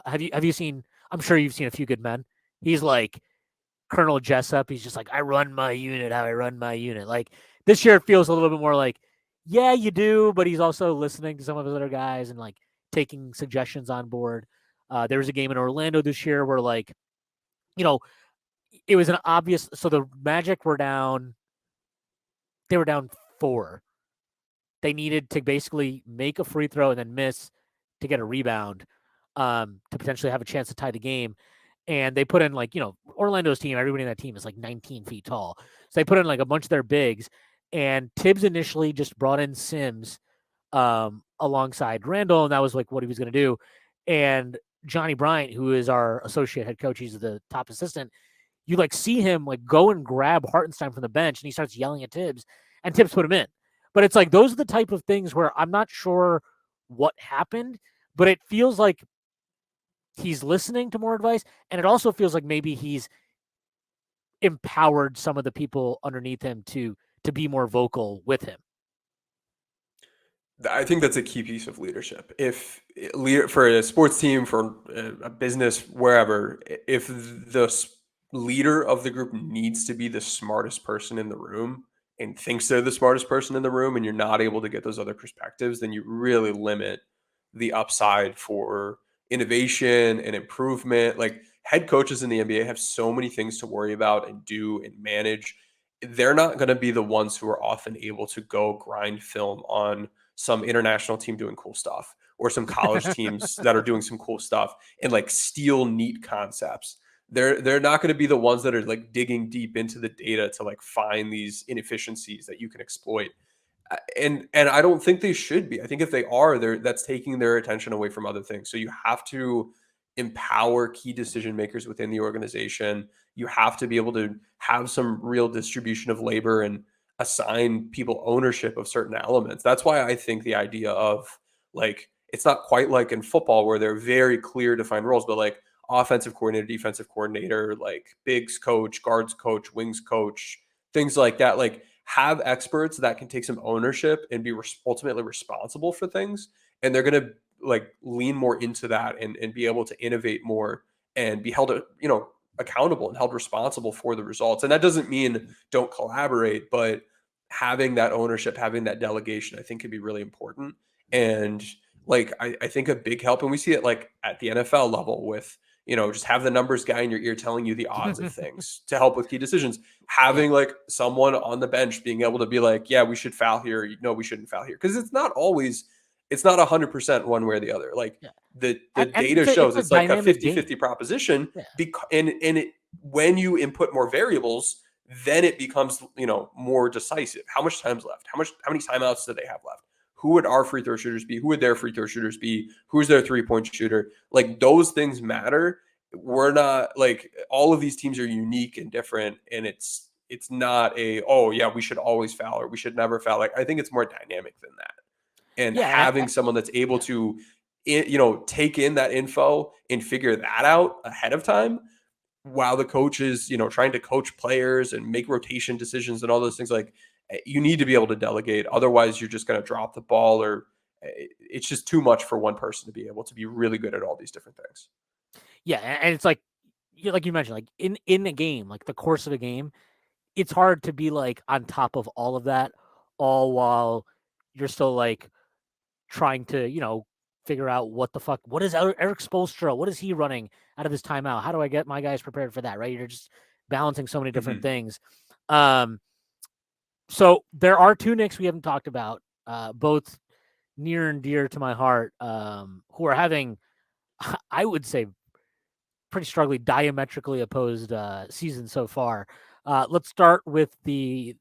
have you seen? I'm sure you've seen A Few Good Men. He's like Colonel Jessup. He's just I run my unit how I run my unit. This year it feels a little bit more yeah, you do, but he's also listening to some of his other guys and taking suggestions on board. There was a game in Orlando this year where it was an obvious. So the Magic were down. They were down 4. They needed to basically make a free throw and then miss to get a rebound to potentially have a chance to tie the game. And they put in Orlando's team, everybody in that team is 19 feet tall. So they put in a bunch of their bigs. And Tibbs initially just brought in Sims alongside Randall, and that was what he was going to do. And Johnny Bryant, who is our associate head coach, he's the top assistant, you see him go and grab Hartenstein from the bench, and he starts yelling at Tibbs, and Tibbs put him in. But it's those are the type of things where I'm not sure what happened, but it feels like he's listening to more advice, and it also feels like maybe he's empowered some of the people underneath him to be more vocal with him. I think that's a key piece of leadership. If for a sports team, for a business, wherever, if the leader of the group needs to be the smartest person in the room and thinks they're the smartest person in the room, and you're not able to get those other perspectives, then you really limit the upside for innovation and improvement. Head coaches in the NBA have so many things to worry about and do and manage. They're not going to be the ones who are often able to go grind film on some international team doing cool stuff or some college teams that are doing some cool stuff and steal neat concepts. They're not going to be the ones that are digging deep into the data to find these inefficiencies that you can exploit. And I don't think they should be. I think if they are, that's taking their attention away from other things. So you have to empower key decision makers within the organization. You have to be able to have some real distribution of labor and assign people ownership of certain elements. That's why I think the idea of it's not quite like in football where they're very clear defined roles, but offensive coordinator, defensive coordinator, bigs coach, guards coach, wings coach, things like that. Have experts that can take some ownership and be ultimately responsible for things. And they're going to lean more into that and be able to innovate more and be held, accountable and held responsible for the results. And that doesn't mean don't collaborate, but having that ownership, having that delegation, I think can be really important. And I think a big help, and we see it at the NFL level with, just have the numbers guy in your ear telling you the odds of things to help with key decisions. Having someone on the bench being able to be yeah, we should foul here. No, we shouldn't foul here. Because it's not 100% one way or the other. The data shows it's a 50-50 proposition. Yeah. When you input more variables, then it becomes, more decisive. How much time's left? How many timeouts do they have left? Who would our free throw shooters be? Who would their free throw shooters be? Who's their 3-point shooter? Those things matter. We're not all of these teams are unique and different. And it's not oh yeah, we should always foul or we should never foul. I think it's more dynamic than that. And having someone that's able to, take in that info and figure that out ahead of time while the coach is, trying to coach players and make rotation decisions and all those things, you need to be able to delegate. Otherwise, you're just going to drop the ball or it's just too much for one person to be able to be really good at all these different things. Yeah. And it's like you mentioned, in a game, the course of a game, it's hard to be on top of all of that, all while you're still trying to, figure out what is Eric Spoelstra? What is he running out of this timeout? How do I get my guys prepared for that? Right. You're just balancing so many different things. So there are 2 Knicks we haven't talked about both near and dear to my heart, who are having, I would say, pretty struggling, diametrically opposed season so far. Let's start with the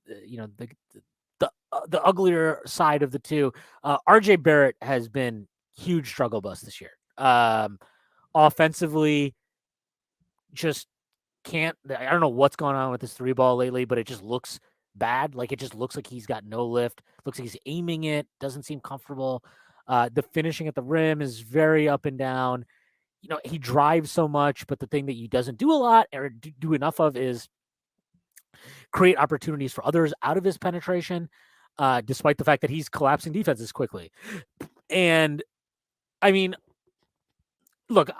uglier side of the two. RJ Barrett has been huge struggle bus this year. Offensively, just can't. I don't know what's going on with his three ball lately, but it just looks bad. Like it just looks like he's got no lift. Looks like he's aiming it. Doesn't seem comfortable. The finishing at the rim is very up and down. He drives so much, but the thing that he doesn't do a lot or do enough of is create opportunities for others out of his penetration, despite the fact that he's collapsing defenses quickly. And I mean, look,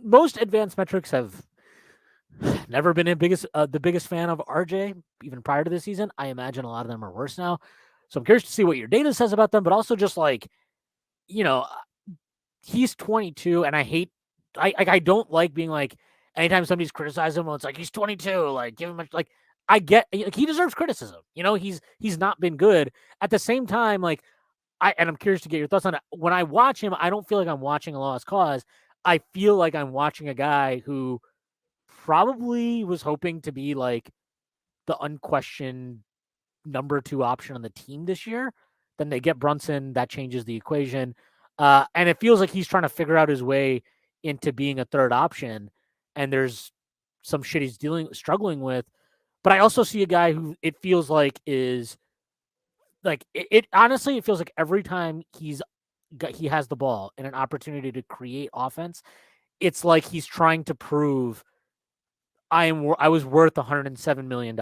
most advanced metrics have never been the biggest fan of RJ, even prior to this season. I imagine a lot of them are worse now. So I'm curious to see what your data says about them, but also just like, he's 22, and I don't like being like, anytime somebody's criticizing him, well, it's like he's 22, like give him I get like he deserves criticism. He's not been good. At the same time, like I'm curious to get your thoughts on it. When I watch him, I don't feel like I'm watching a lost cause. I feel like I'm watching a guy who probably was hoping to be like the unquestioned number 2 option on the team this year. Then they get Brunson, that changes the equation. And it feels like he's trying to figure out his way into being a third option. And there's some shit he's struggling with. But I also see a guy who it feels like is like it honestly, it feels like every time he has the ball and an opportunity to create offense, it's like he's trying to prove I was worth $107 million.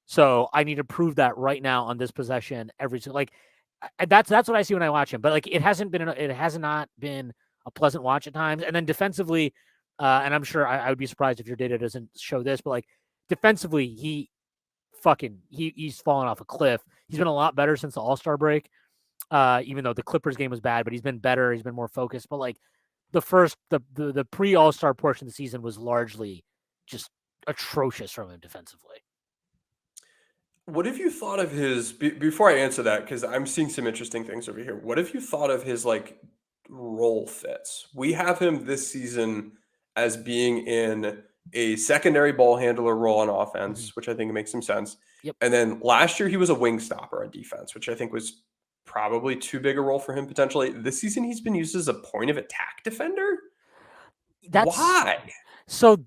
So I need to prove that right now on this possession that's what I see when I watch him. But like it has not been a pleasant watch at times. And then defensively, and I'm sure I would be surprised if your data doesn't show this, but like defensively, he's fallen off a cliff. He's been a lot better since the All-Star break. Even though the Clippers game was bad, but he's been better. He's been more focused. But like the pre All-Star portion of the season was largely just atrocious from him defensively. What have you thought of his before I answer that, because I'm seeing some interesting things over here. What have you thought of his like role fits? We have him this season as being in a secondary ball handler role on offense, which I think makes some sense. Yep. And then last year he was a wing stopper on defense, which I think was probably too big a role for him potentially. This season he's been used as a point of attack defender. Why? So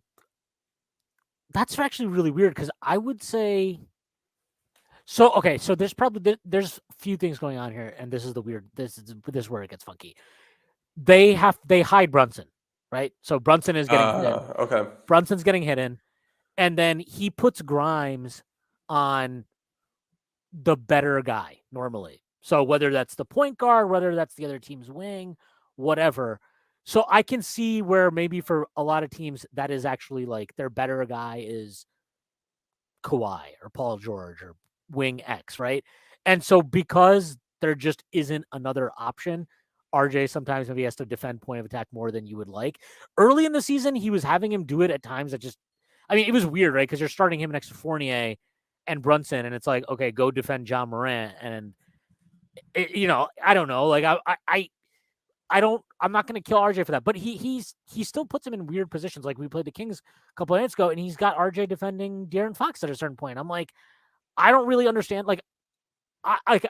that's actually really weird because I would say so. Okay, so there's a few things going on here, and this is the weird. This is where it gets funky. They hide Brunson, right? So Brunson is getting hit in. Okay. Brunson's getting hit in, and then he puts Grimes on the better guy normally. So whether that's the point guard, whether that's the other team's wing, whatever. So I can see where maybe for a lot of teams that is actually like their better guy is Kawhi or Paul George or wing X, right? And so because there just isn't another option, RJ sometimes maybe has to defend point of attack more than you would like. Early in the season, he was having him do it at times that just, I mean, it was weird, right? Because you're starting him next to Fournier and Brunson, and it's like, okay, go defend John Morant. And, I don't know. Like, I'm not going to kill RJ for that, but he still puts him in weird positions. Like we played the Kings a couple of nights ago, and he's got RJ defending De'Aaron Fox at a certain point. I'm like, I don't really understand. Like, and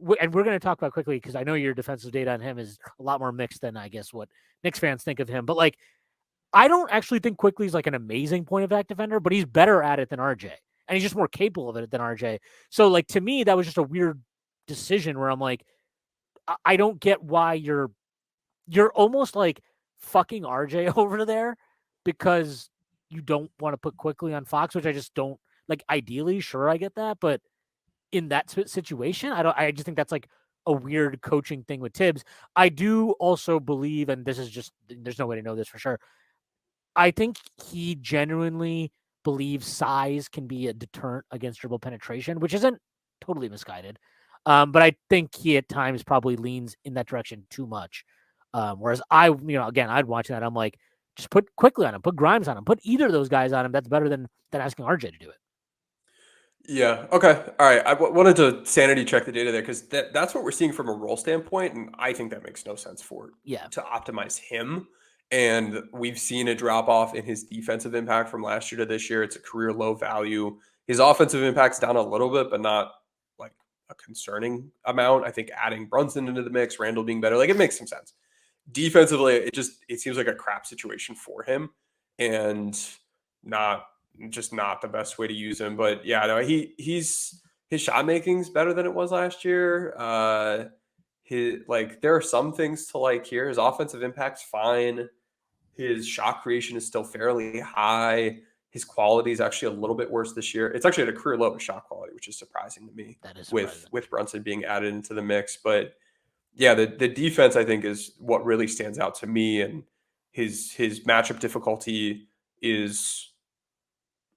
we're going to talk about quickly because I know your defensive data on him is a lot more mixed than I guess what Knicks fans think of him. But like, I don't actually think Quickley's like an amazing point of attack defender, but he's better at it than RJ, and he's just more capable of it than RJ. So like to me, that was just a weird decision where I'm like, I don't get why you're almost like fucking RJ over there because you don't want to put Quickley on Fox, which I just don't like. Ideally, sure, I get that, but in that situation, I just think that's like a weird coaching thing with Tibbs. I do also believe, and this is just, there's no way to know this for sure. I think he genuinely believes size can be a deterrent against dribble penetration, which isn't totally misguided. But I think he at times probably leans in that direction too much. Whereas again, I'd watch that. I'm like, just put Quickley on him, put Grimes on him, put either of those guys on him. That's better than asking RJ to do it. Yeah. Okay. All right. Wanted to sanity check the data there because that's what we're seeing from a role standpoint, and I think that makes no sense for Yeah, to optimize him. And we've seen a drop off in his defensive impact from last year to this year. It's a career low value. His offensive impact's down a little bit, but not like a concerning amount. I think adding Brunson into the mix, Randall being better, like it makes some sense. Defensively, it seems like a crap situation for him, and not not the best way to use him. But yeah, no, he's his shot making's better than it was last year. His like there are some things to like here. His offensive impact's fine. His shot creation is still fairly high. His quality is actually a little bit worse this year. It's actually at a career low of shot quality, which is surprising to me that is with surprising. Brunson being added into the mix. But yeah, the defense I think is what really stands out to me, and his matchup difficulty is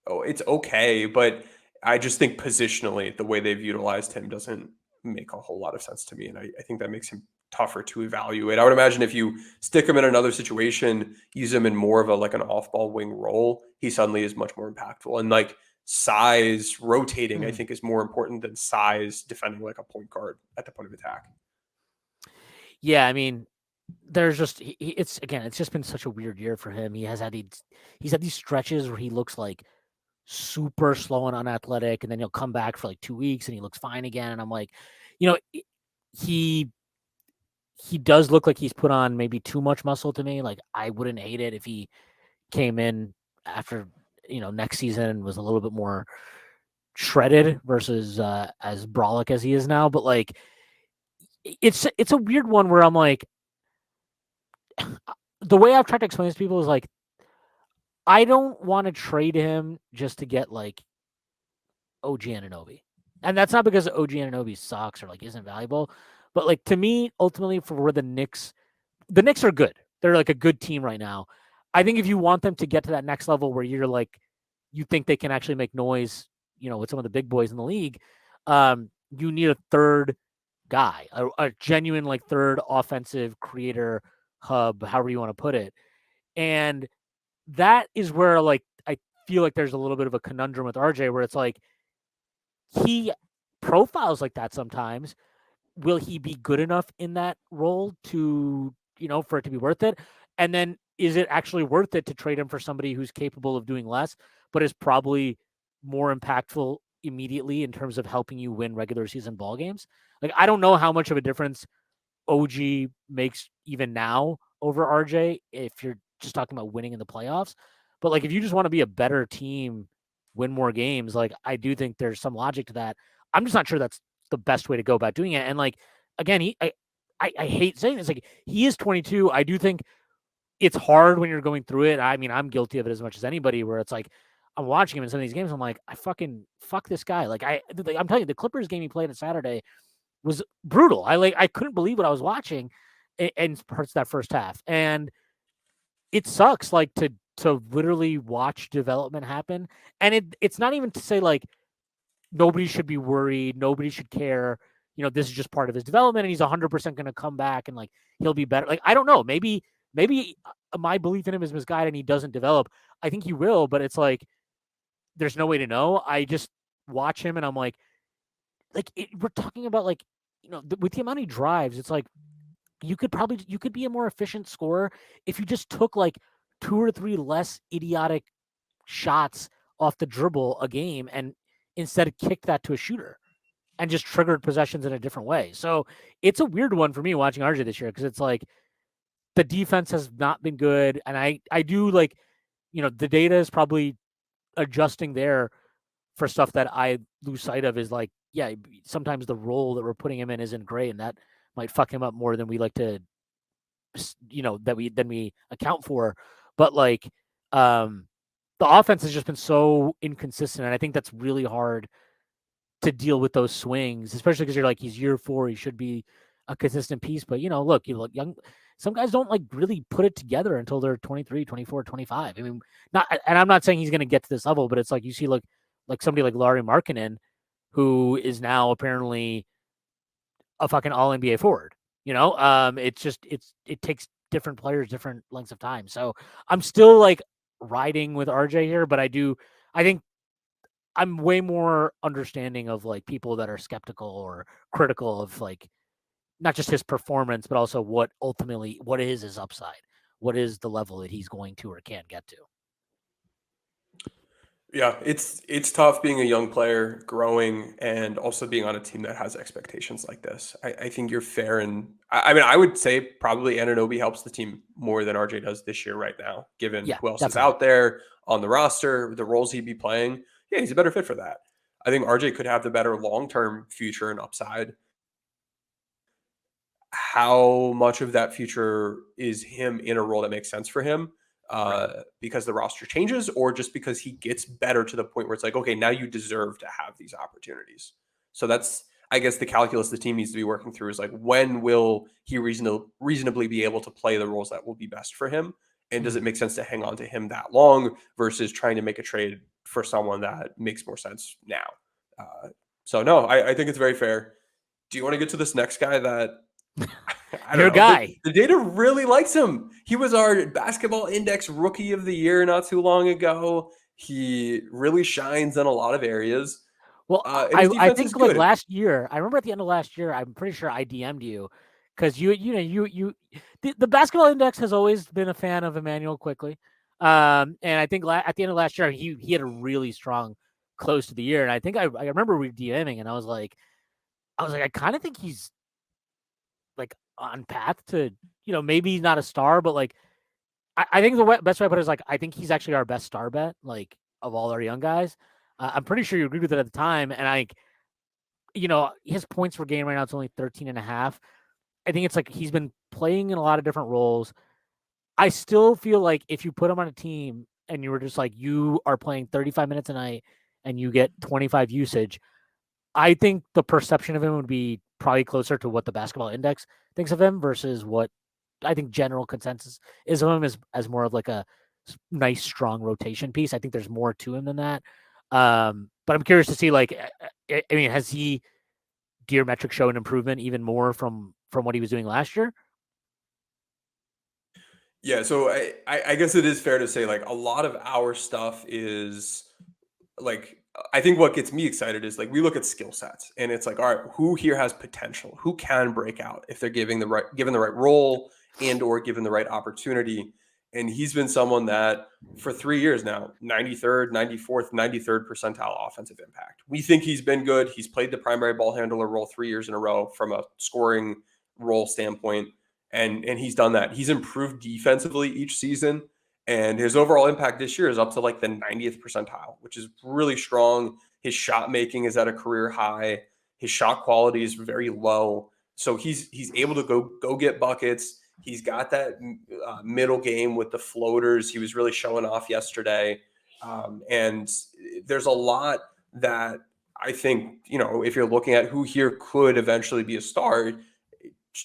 it's okay, but I just think positionally the way they've utilized him doesn't make a whole lot of sense to me, and I think that makes him tougher to evaluate. I would imagine if you stick him in another situation, use him in more of a like an off-ball wing role, he suddenly is much more impactful. And like size rotating, I Mhm. think is more important than size defending like a point guard at the point of attack. Yeah, I mean, there's just it's again, it's just been such a weird year for him. He's had these stretches where he looks like super slow and unathletic, and then he'll come back for like 2 weeks and he looks fine again. And I'm like, you know, he he does look like he's put on maybe too much muscle to me. Like I wouldn't hate it if he came in after next season was a little bit more shredded versus as brolic as he is now. But like it's a weird one where I'm like the way I've tried to explain this to people is like I don't want to trade him just to get like OG Anunoby. And that's not because OG Anunoby sucks or like isn't valuable, but like to me, ultimately for where the Knicks are good. They're like a good team right now. I think if you want them to get to that next level where you're like, you think they can actually make noise, with some of the big boys in the league, you need a third guy, a genuine like third offensive creator hub, however you want to put it. And that is where like I feel like there's a little bit of a conundrum with RJ where it's like he profiles like that sometimes. Will he be good enough in that role to, for it to be worth it? And then is it actually worth it to trade him for somebody who's capable of doing less, but is probably more impactful immediately in terms of helping you win regular season ball games? Like, I don't know how much of a difference OG makes even now over RJ if you're just talking about winning in the playoffs. But like if you just want to be a better team, win more games, like I do think there's some logic to that. I'm just not sure that's the best way to go about doing it. And like again, I hate saying this, like he is 22. I do think it's hard when you're going through it. I mean, I'm guilty of it as much as anybody where it's like I'm watching him in some of these games. I'm like, I fucking fuck this guy. I'm telling you, the Clippers game he played on Saturday was brutal. I couldn't believe what I was watching in parts of that first half. And it sucks like to literally watch development happen. And it's not even to say like nobody should be worried, nobody should care. This is just part of his development and he's 100% going to come back and like he'll be better. Like I don't know, maybe my belief in him is misguided and he doesn't develop. I think he will, but it's like there's no way to know. I just watch him and I'm we're talking about like with the amount he drives, it's like you could be a more efficient scorer if you just took like two or three less idiotic shots off the dribble a game and instead kicked that to a shooter and just triggered possessions in a different way. So it's a weird one for me watching RJ this year because it's like the defense has not been good, and I do like the data is probably adjusting there for stuff that I lose sight of is like, yeah, sometimes the role that we're putting him in isn't great, and that might fuck him up more than we like to, than we account for. But like, the offense has just been so inconsistent, and I think that's really hard to deal with those swings, especially because you're like, he's year 4, he should be a consistent piece. But look, you look young. Some guys don't like really put it together until they're 23, 24, 25. I mean, not, and I'm not saying he's going to get to this level, but it's like you see, like somebody like Larry Markkinen, who is now apparently a fucking all NBA forward. It's just it takes different players different lengths of time. So I'm still like riding with RJ here, but I think I'm way more understanding of like people that are skeptical or critical of like not just his performance, but also what is his upside, what is the level that he's going to or can get to. Yeah, it's tough being a young player, growing, and also being on a team that has expectations like this. I think you're fair, and I mean, I would say probably Anunoby helps the team more than RJ does this year right now, given Yeah, who else is definitely. out there on the roster, the roles he'd be playing. Yeah, he's a better fit for that. I think RJ could have the better long term future and upside. How much of that future is him in a role that makes sense for him Right. because the roster changes, or just because he gets better to the point where it's like, okay, now you deserve to have these opportunities. So that's, I guess, the calculus the team needs to be working through is like, when will he reasonably be able to play the roles that will be best for him? And does it Mhm. make sense to hang on to him that long versus trying to make a trade for someone that makes more sense now? Uh, so, no, I think it's very fair. Do you want to get to this next guy that I don't Your know. guy. The data really likes him. He was our basketball index rookie of the year not too long ago. He really shines in a lot of areas. Well, And his I defense is think like good. last year, I remember at the end of last year, I'm pretty sure I DM'd you because the basketball index has always been a fan of Immanuel Quickley. And I think at the end of last year, he had a really strong close to the year. And I think I remember we DMing and I was like, I kind of think he's like on path to, maybe he's not a star, but like I think the best way I put it is like I think he's actually our best star bet, like of all our young guys. I'm pretty sure you agreed with it at the time, and his points per game right now it's only 13 and a half. I think it's like he's been playing in a lot of different roles. I still feel like if you put him on a team and you were just like you are playing 35 minutes a night and you get 25 usage, I think the perception of him would be probably closer to what the basketball index thinks of him versus what I think general consensus is of him as more of like a nice, strong rotation piece. I think there's more to him than that. But I'm curious to see, like, I mean, has he geometric show an improvement even more from what he was doing last year? Yeah, so I guess it is fair to say like a lot of our stuff is like I think what gets me excited is like we look at skill sets and it's like, all right, who here has potential? Who can break out if they're given the right role and or given the right opportunity? And he's been someone that for 3 years now, 93rd, 94th, 93rd percentile offensive impact. We think he's been good. He's played the primary ball handler role 3 years in a row from a scoring role standpoint. And he's done that. He's improved defensively each season. And his overall impact this year is up to like the 90th percentile, which is really strong. His shot making is at a career high. His shot quality is very low. So he's able to go get buckets. He's got that middle game with the floaters. He was really showing off yesterday. And there's a lot that I think, if you're looking at who here could eventually be a star,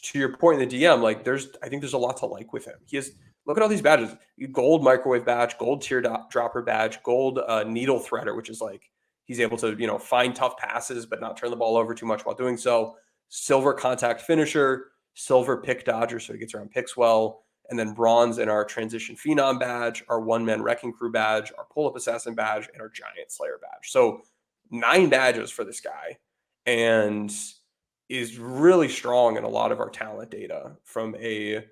to your point in the DM, like I think there's a lot to like with him. He has look at all these badges: gold microwave badge, gold teardropper badge, gold needle threader, which is like he's able to find tough passes but not turn the ball over too much while doing so. Silver contact finisher, silver pick dodger, so he gets around picks well, and then bronze in our transition phenom badge, our one man wrecking crew badge, our pull up assassin badge, and our giant slayer badge. So 9 badges for this guy, and is really strong in a lot of our talent data. From a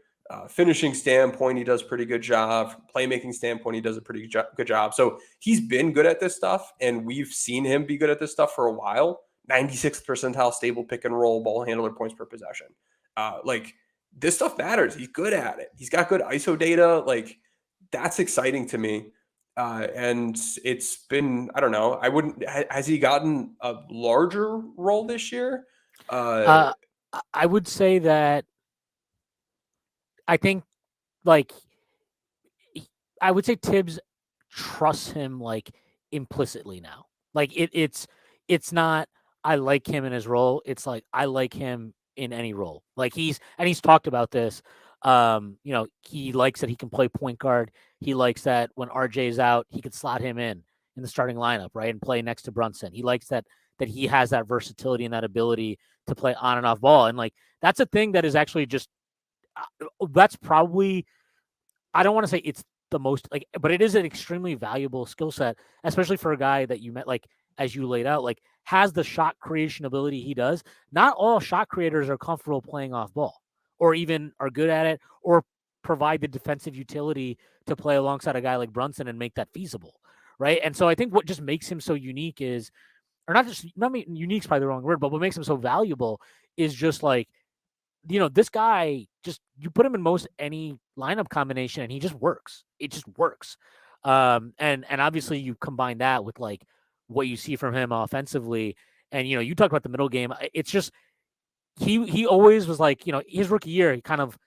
finishing standpoint, he does a pretty good job. From playmaking standpoint, he does a pretty good job. So he's been good at this stuff, and we've seen him be good at this stuff for a while. 96th percentile stable pick and roll ball handler points per possession. Like this stuff matters. He's good at it. He's got good ISO data. Like that's exciting to me. And it's been, I don't know, has he gotten a larger role this year? Uh, Uh, I would say that I think like I would say Tibbs trusts him like implicitly now. Like it's not I like him in his role. It's like I like him in any role. Like he's talked about this. He likes that he can play point guard. He likes that when RJ is out, he could slot him in the starting lineup, right, and play next to Brunson. He likes that he has that versatility and that ability to play on and off ball. And like that's a thing that is actually just that's probably I don't want to say it's the most like, but it is an extremely valuable skill set, especially for a guy that you met like as you laid out, like has the shot creation ability he does. Not all shot creators are comfortable playing off ball or even are good at it or provide the defensive utility to play alongside a guy like Brunson and make that feasible. Right. And so I think what just makes him so unique is, or not just, not unique is probably the wrong word, but what makes him so valuable is just like, this guy just, you put him in most any lineup combination and he just works. It just works. And obviously you combine that with like what you see from him offensively. And, you talk about the middle game. It's just, he always was like, his rookie year, he kind of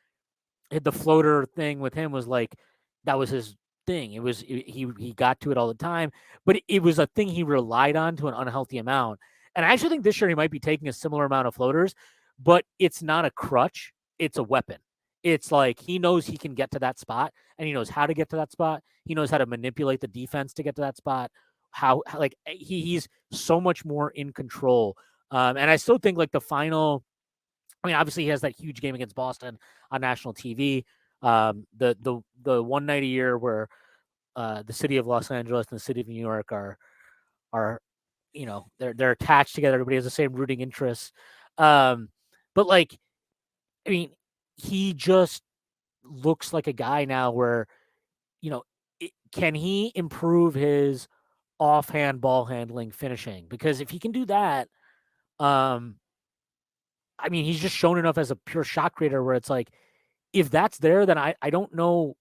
hit the floater thing with him was like, that was his thing. He got to it all the time, but it was a thing he relied on to an unhealthy amount. And I actually think this year he might be taking a similar amount of floaters, but it's not a crutch. It's a weapon. It's like he knows he can get to that spot and he knows how to get to that spot. He knows how to manipulate the defense to get to that spot. How like he's so much more in control. And I still think like the final, I mean, obviously he has that huge game against Boston on national TV. The one night a year where the city of Los Angeles and the city of New York are they're attached together. Everybody has the same rooting interests. But like, I mean, he just looks like a guy now where, can he improve his offhand ball handling, finishing? Because if he can do that, I mean, he's just shown enough as a pure shot creator where it's like, if that's there, then I don't know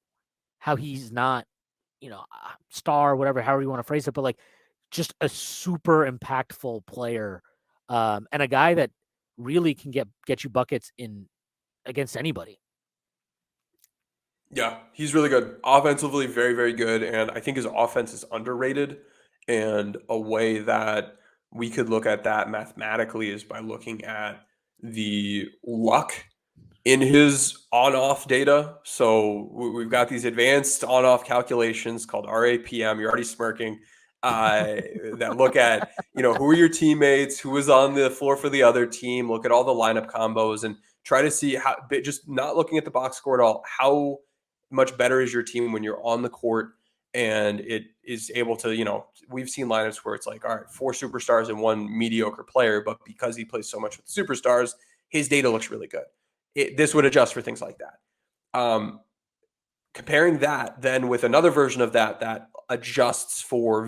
how he's not, star, whatever, however you want to phrase it, but like just a super impactful player, and a guy that really can get you buckets in against anybody. Yeah, he's really good. Offensively, very, very good. And I think his offense is underrated. And a way that we could look at that mathematically is by looking at the luck in his on-off data. So we've got these advanced on-off calculations called RAPM. You're already smirking. That look at who are your teammates, who is on the floor for the other team. Look at all the lineup combos and try to see how. Just not looking at the box score at all. How much better is your team when you're on the court and it is able to. We've seen lineups where it's like, all right, 4 superstars and 1 mediocre player, but because he plays so much with superstars, his data looks really good. This would adjust for things like that. Comparing that then with another version of that adjusts for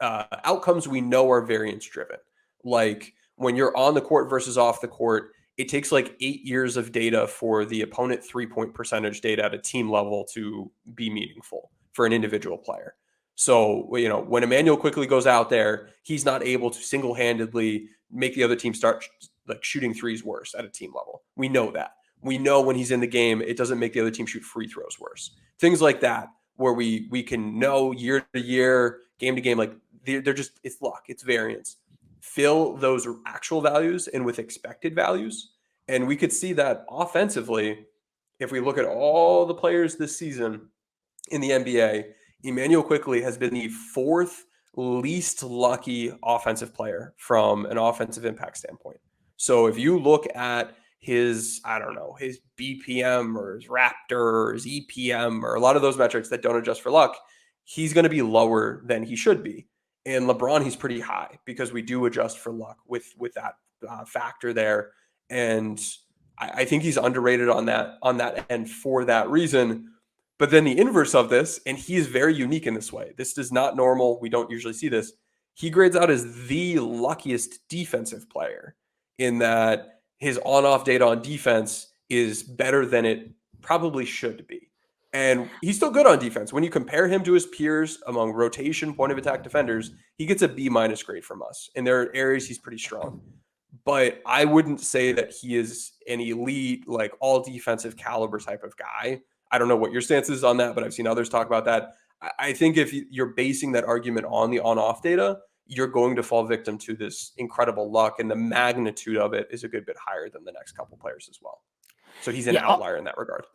outcomes we know are variance driven. Like when you're on the court versus off the court, it takes like 8 years of data for the opponent 3-point percentage data at a team level to be meaningful for an individual player. So, when Immanuel Quickley goes out there, he's not able to single-handedly make the other team start like shooting threes worse at a team level. We know that. We know when he's in the game, it doesn't make the other team shoot free throws worse. Things like that, where we can know year to year, game to game, like they're just, it's luck, it's variance. Fill those actual values in with expected values. And we could see that offensively, if we look at all the players this season in the NBA, Immanuel Quickley has been the 4th least lucky offensive player from an offensive impact standpoint. So if you look at his BPM or his Raptor or his EPM or a lot of those metrics that don't adjust for luck, he's going to be lower than he should be. And LeBron, he's pretty high because we do adjust for luck with that factor there. And I think he's underrated on that end for that reason. But then the inverse of this, and he is very unique in this way. This is not normal. We don't usually see this. He grades out as the luckiest defensive player in that his on-off data on defense is better than it probably should be. And he's still good on defense. When you compare him to his peers among rotation point of attack defenders, he gets a B- grade from us. In there are areas he's pretty strong. But I wouldn't say that he is an elite, like all defensive caliber type of guy. I don't know what your stance is on that, but I've seen others talk about that. I think if you're basing that argument on the on-off data, you're going to fall victim to this incredible luck, and the magnitude of it is a good bit higher than the next couple players as well. So he's an outlier in that regard.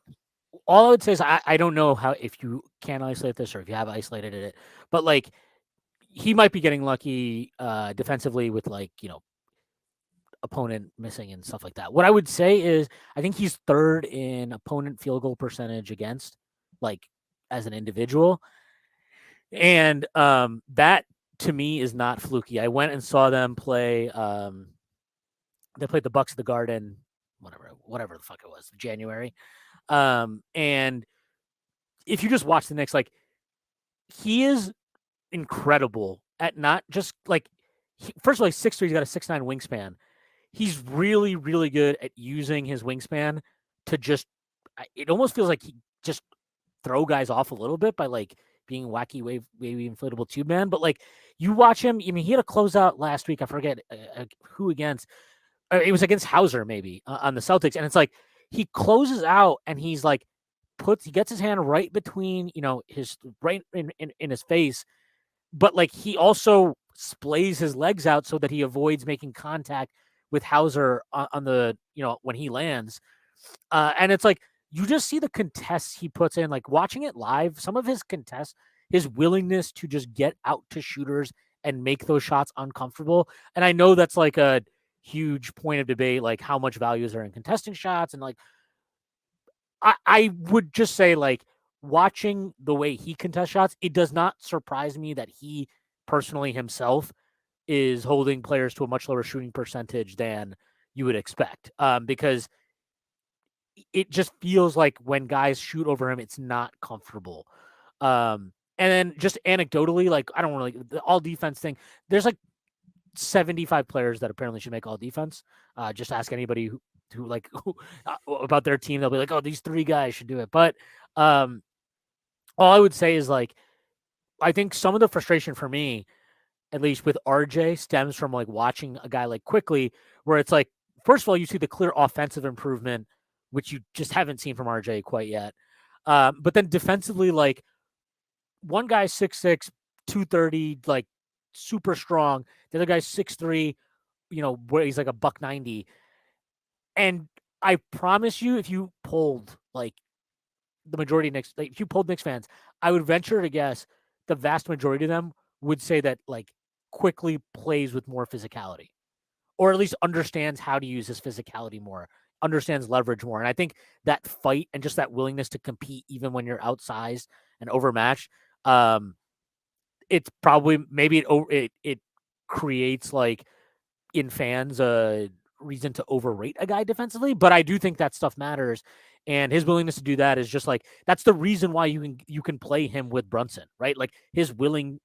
All I would say is I don't know how, if you can isolate this or if you have isolated it, but like he might be getting lucky defensively with opponent missing and stuff like that. What I would say is I think he's 3rd in opponent field goal percentage against, like, as an individual. And that to me is not fluky. I went and saw them play. They played the Bucks at the Garden, whatever the fuck it was, January. And if you just watch the Knicks, like he is incredible at not just like first of all, he's 6'3", he's got a 6'9" wingspan. He's really, really good at using his wingspan to just. It almost feels like he just throw guys off a little bit by like being wacky wavy inflatable tube man. But like you watch him, I mean, he had a closeout last week. I forget who against. It was against Hauser maybe on the Celtics, and it's like he closes out and he's like he gets his hand right between his right in his face, but like he also splays his legs out so that he avoids making contact with Hauser on the when he lands, and it's like you just see the contests he puts in. Like watching it live, some of his contests, his willingness to just get out to shooters and make those shots uncomfortable. And I know that's like a huge point of debate, like how much value is there in contesting shots, and like I would just say like watching the way he contests shots, it does not surprise me that he personally himself is holding players to a much lower shooting percentage than you would expect. Because it just feels like when guys shoot over him, it's not comfortable. And then just anecdotally, like I don't really the all defense thing. There's like 75 players that apparently should make all defense. Just ask anybody who about their team. They'll be like, oh, these 3 guys should do it. But all I would say is like, I think some of the frustration for me, at least with RJ, stems from like watching a guy like Quickley, where it's like, first of all, you see the clear offensive improvement, which you just haven't seen from RJ quite yet. But then defensively, like one guy's 6'6", 230, like super strong. The other guy's 6'3", where he's like a $190. And I promise you, if you polled like the majority of Knicks, like, if you polled Knicks fans, I would venture to guess the vast majority of them would say that like Quickley plays with more physicality, or at least understands how to use his physicality more, understands leverage more. And I think that fight and just that willingness to compete even when you're outsized and overmatched, it's probably maybe it creates like in fans a reason to overrate a guy defensively, but I do think that stuff matters. And his willingness to do that is just like that's the reason why you can play him with Brunson, right? Like his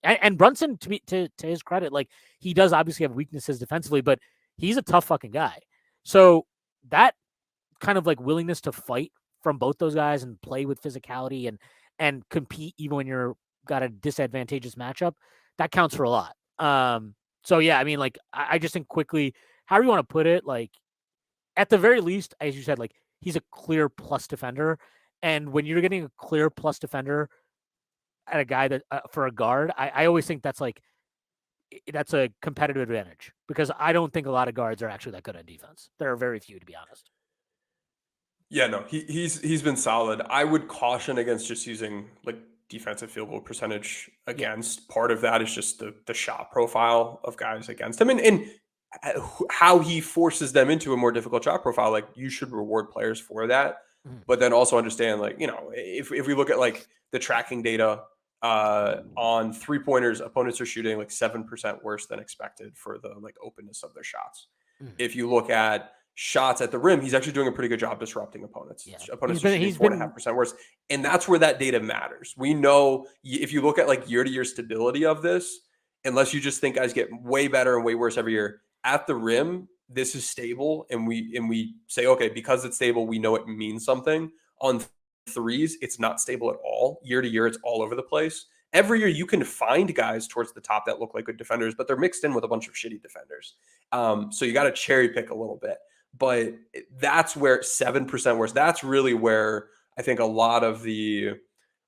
and Brunson to his credit, like he does obviously have weaknesses defensively, but he's a tough fucking guy. So that kind of like willingness to fight from both those guys and play with physicality and compete even when you're got a disadvantageous matchup, that counts for a lot. So yeah, I mean, like I just think Quickley, however you want to put it, like at the very least, as you said, like he's a clear plus defender, and when you're getting a clear plus defender at a guy that for a guard, I always think that's like that's a competitive advantage because I don't think a lot of guards are actually that good at defense. There are very few, to be honest. Yeah, no, he's been solid. I would caution against just using like defensive field goal percentage Yeah. against. Part of that is just the shot profile of guys against him, and how he forces them into a more difficult shot profile. Like you should reward players for that, Mhm. but then also understand like if we look at like the tracking data on 3-pointers, opponents are shooting like 7% worse than expected for the like openness of their shots. Mhm. If you look at shots at the rim, he's actually doing a pretty good job disrupting opponents. Yeah. Opponents are shooting He's four and a been half percent worse. And that's where that data matters. We know if you look at like year to year stability of this, unless you just think guys get way better and way worse every year, at the rim, this is stable. And we say, okay, because it's stable, we know it means something. On threes, it's not stable at all. Year to year, it's all over the place. Every year, you can find guys towards the top that look like good defenders, but they're mixed in with a bunch of shitty defenders. So you got to cherry pick a little bit. But that's where 7% worse. That's really where I think a lot of the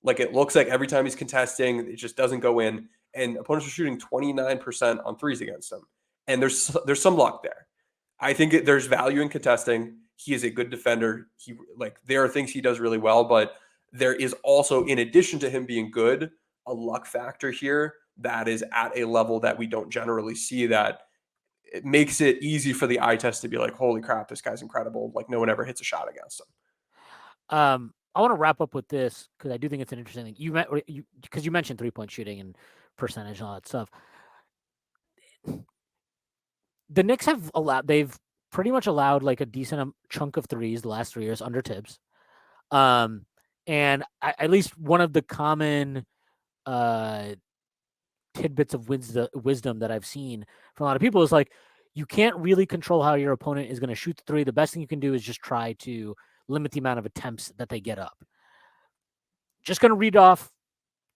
like it looks like every time he's contesting, it just doesn't go in. And opponents are shooting 29% on threes against him. And there's some luck there. I think there's value in contesting. He is a good defender. He like there are things he does really well, but there is also, in addition to him being good, a luck factor here that is at a level that we don't generally see. That it makes it easy for the eye test to be like, holy crap, this guy's incredible. Like no one ever hits a shot against him. I want to wrap up with this because I do think it's an interesting thing. You mentioned 3-point shooting and percentage and all that stuff. the Knicks they've pretty much allowed like a decent chunk of threes the last 3 years under Tibbs. And at least one of the common uh, tidbits of wisdom that I've seen from a lot of people is like, you can't really control how your opponent is going to shoot the three. The best thing you can do is just try to limit the amount of attempts that they get up. Just going to read off.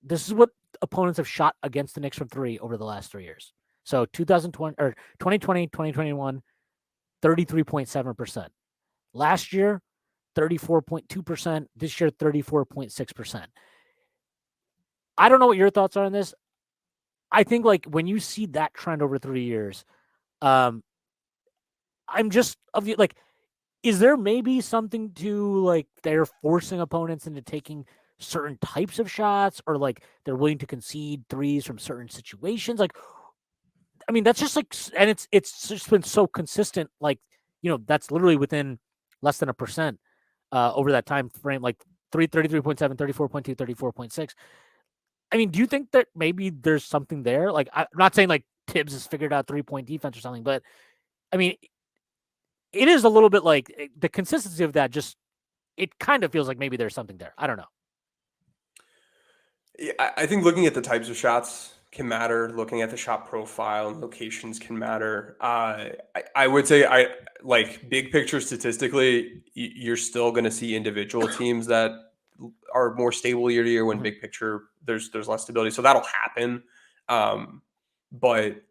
This is what opponents have shot against the Knicks from three over the last 3 years. So 2020 or 2020, 2021, 33.7%. Last year, 34.2%. This year, 34.6%. I don't know what your thoughts are on this. I think like when you see that trend over 3 years, I'm just of you like, is there maybe something to like they're forcing opponents into taking certain types of shots, or like they're willing to concede threes from certain situations? Like, I mean, that's just like, and it's just been so consistent. Like, that's literally within less than 1% over that time frame. Like 33.7, 34.2, 34.6. I mean, do you think that maybe there's something there? Like, I'm not saying like Tibbs has figured out 3-point defense or something, but I mean, it is a little bit like the consistency of that. Just it kind of feels like maybe there's something there. I don't know. Yeah, I think looking at the types of shots can matter. Looking at the shot profile and locations can matter. I would say I like big picture statistically, you're still going to see individual teams that are more stable year to year when big picture there's less stability. So that'll happen. But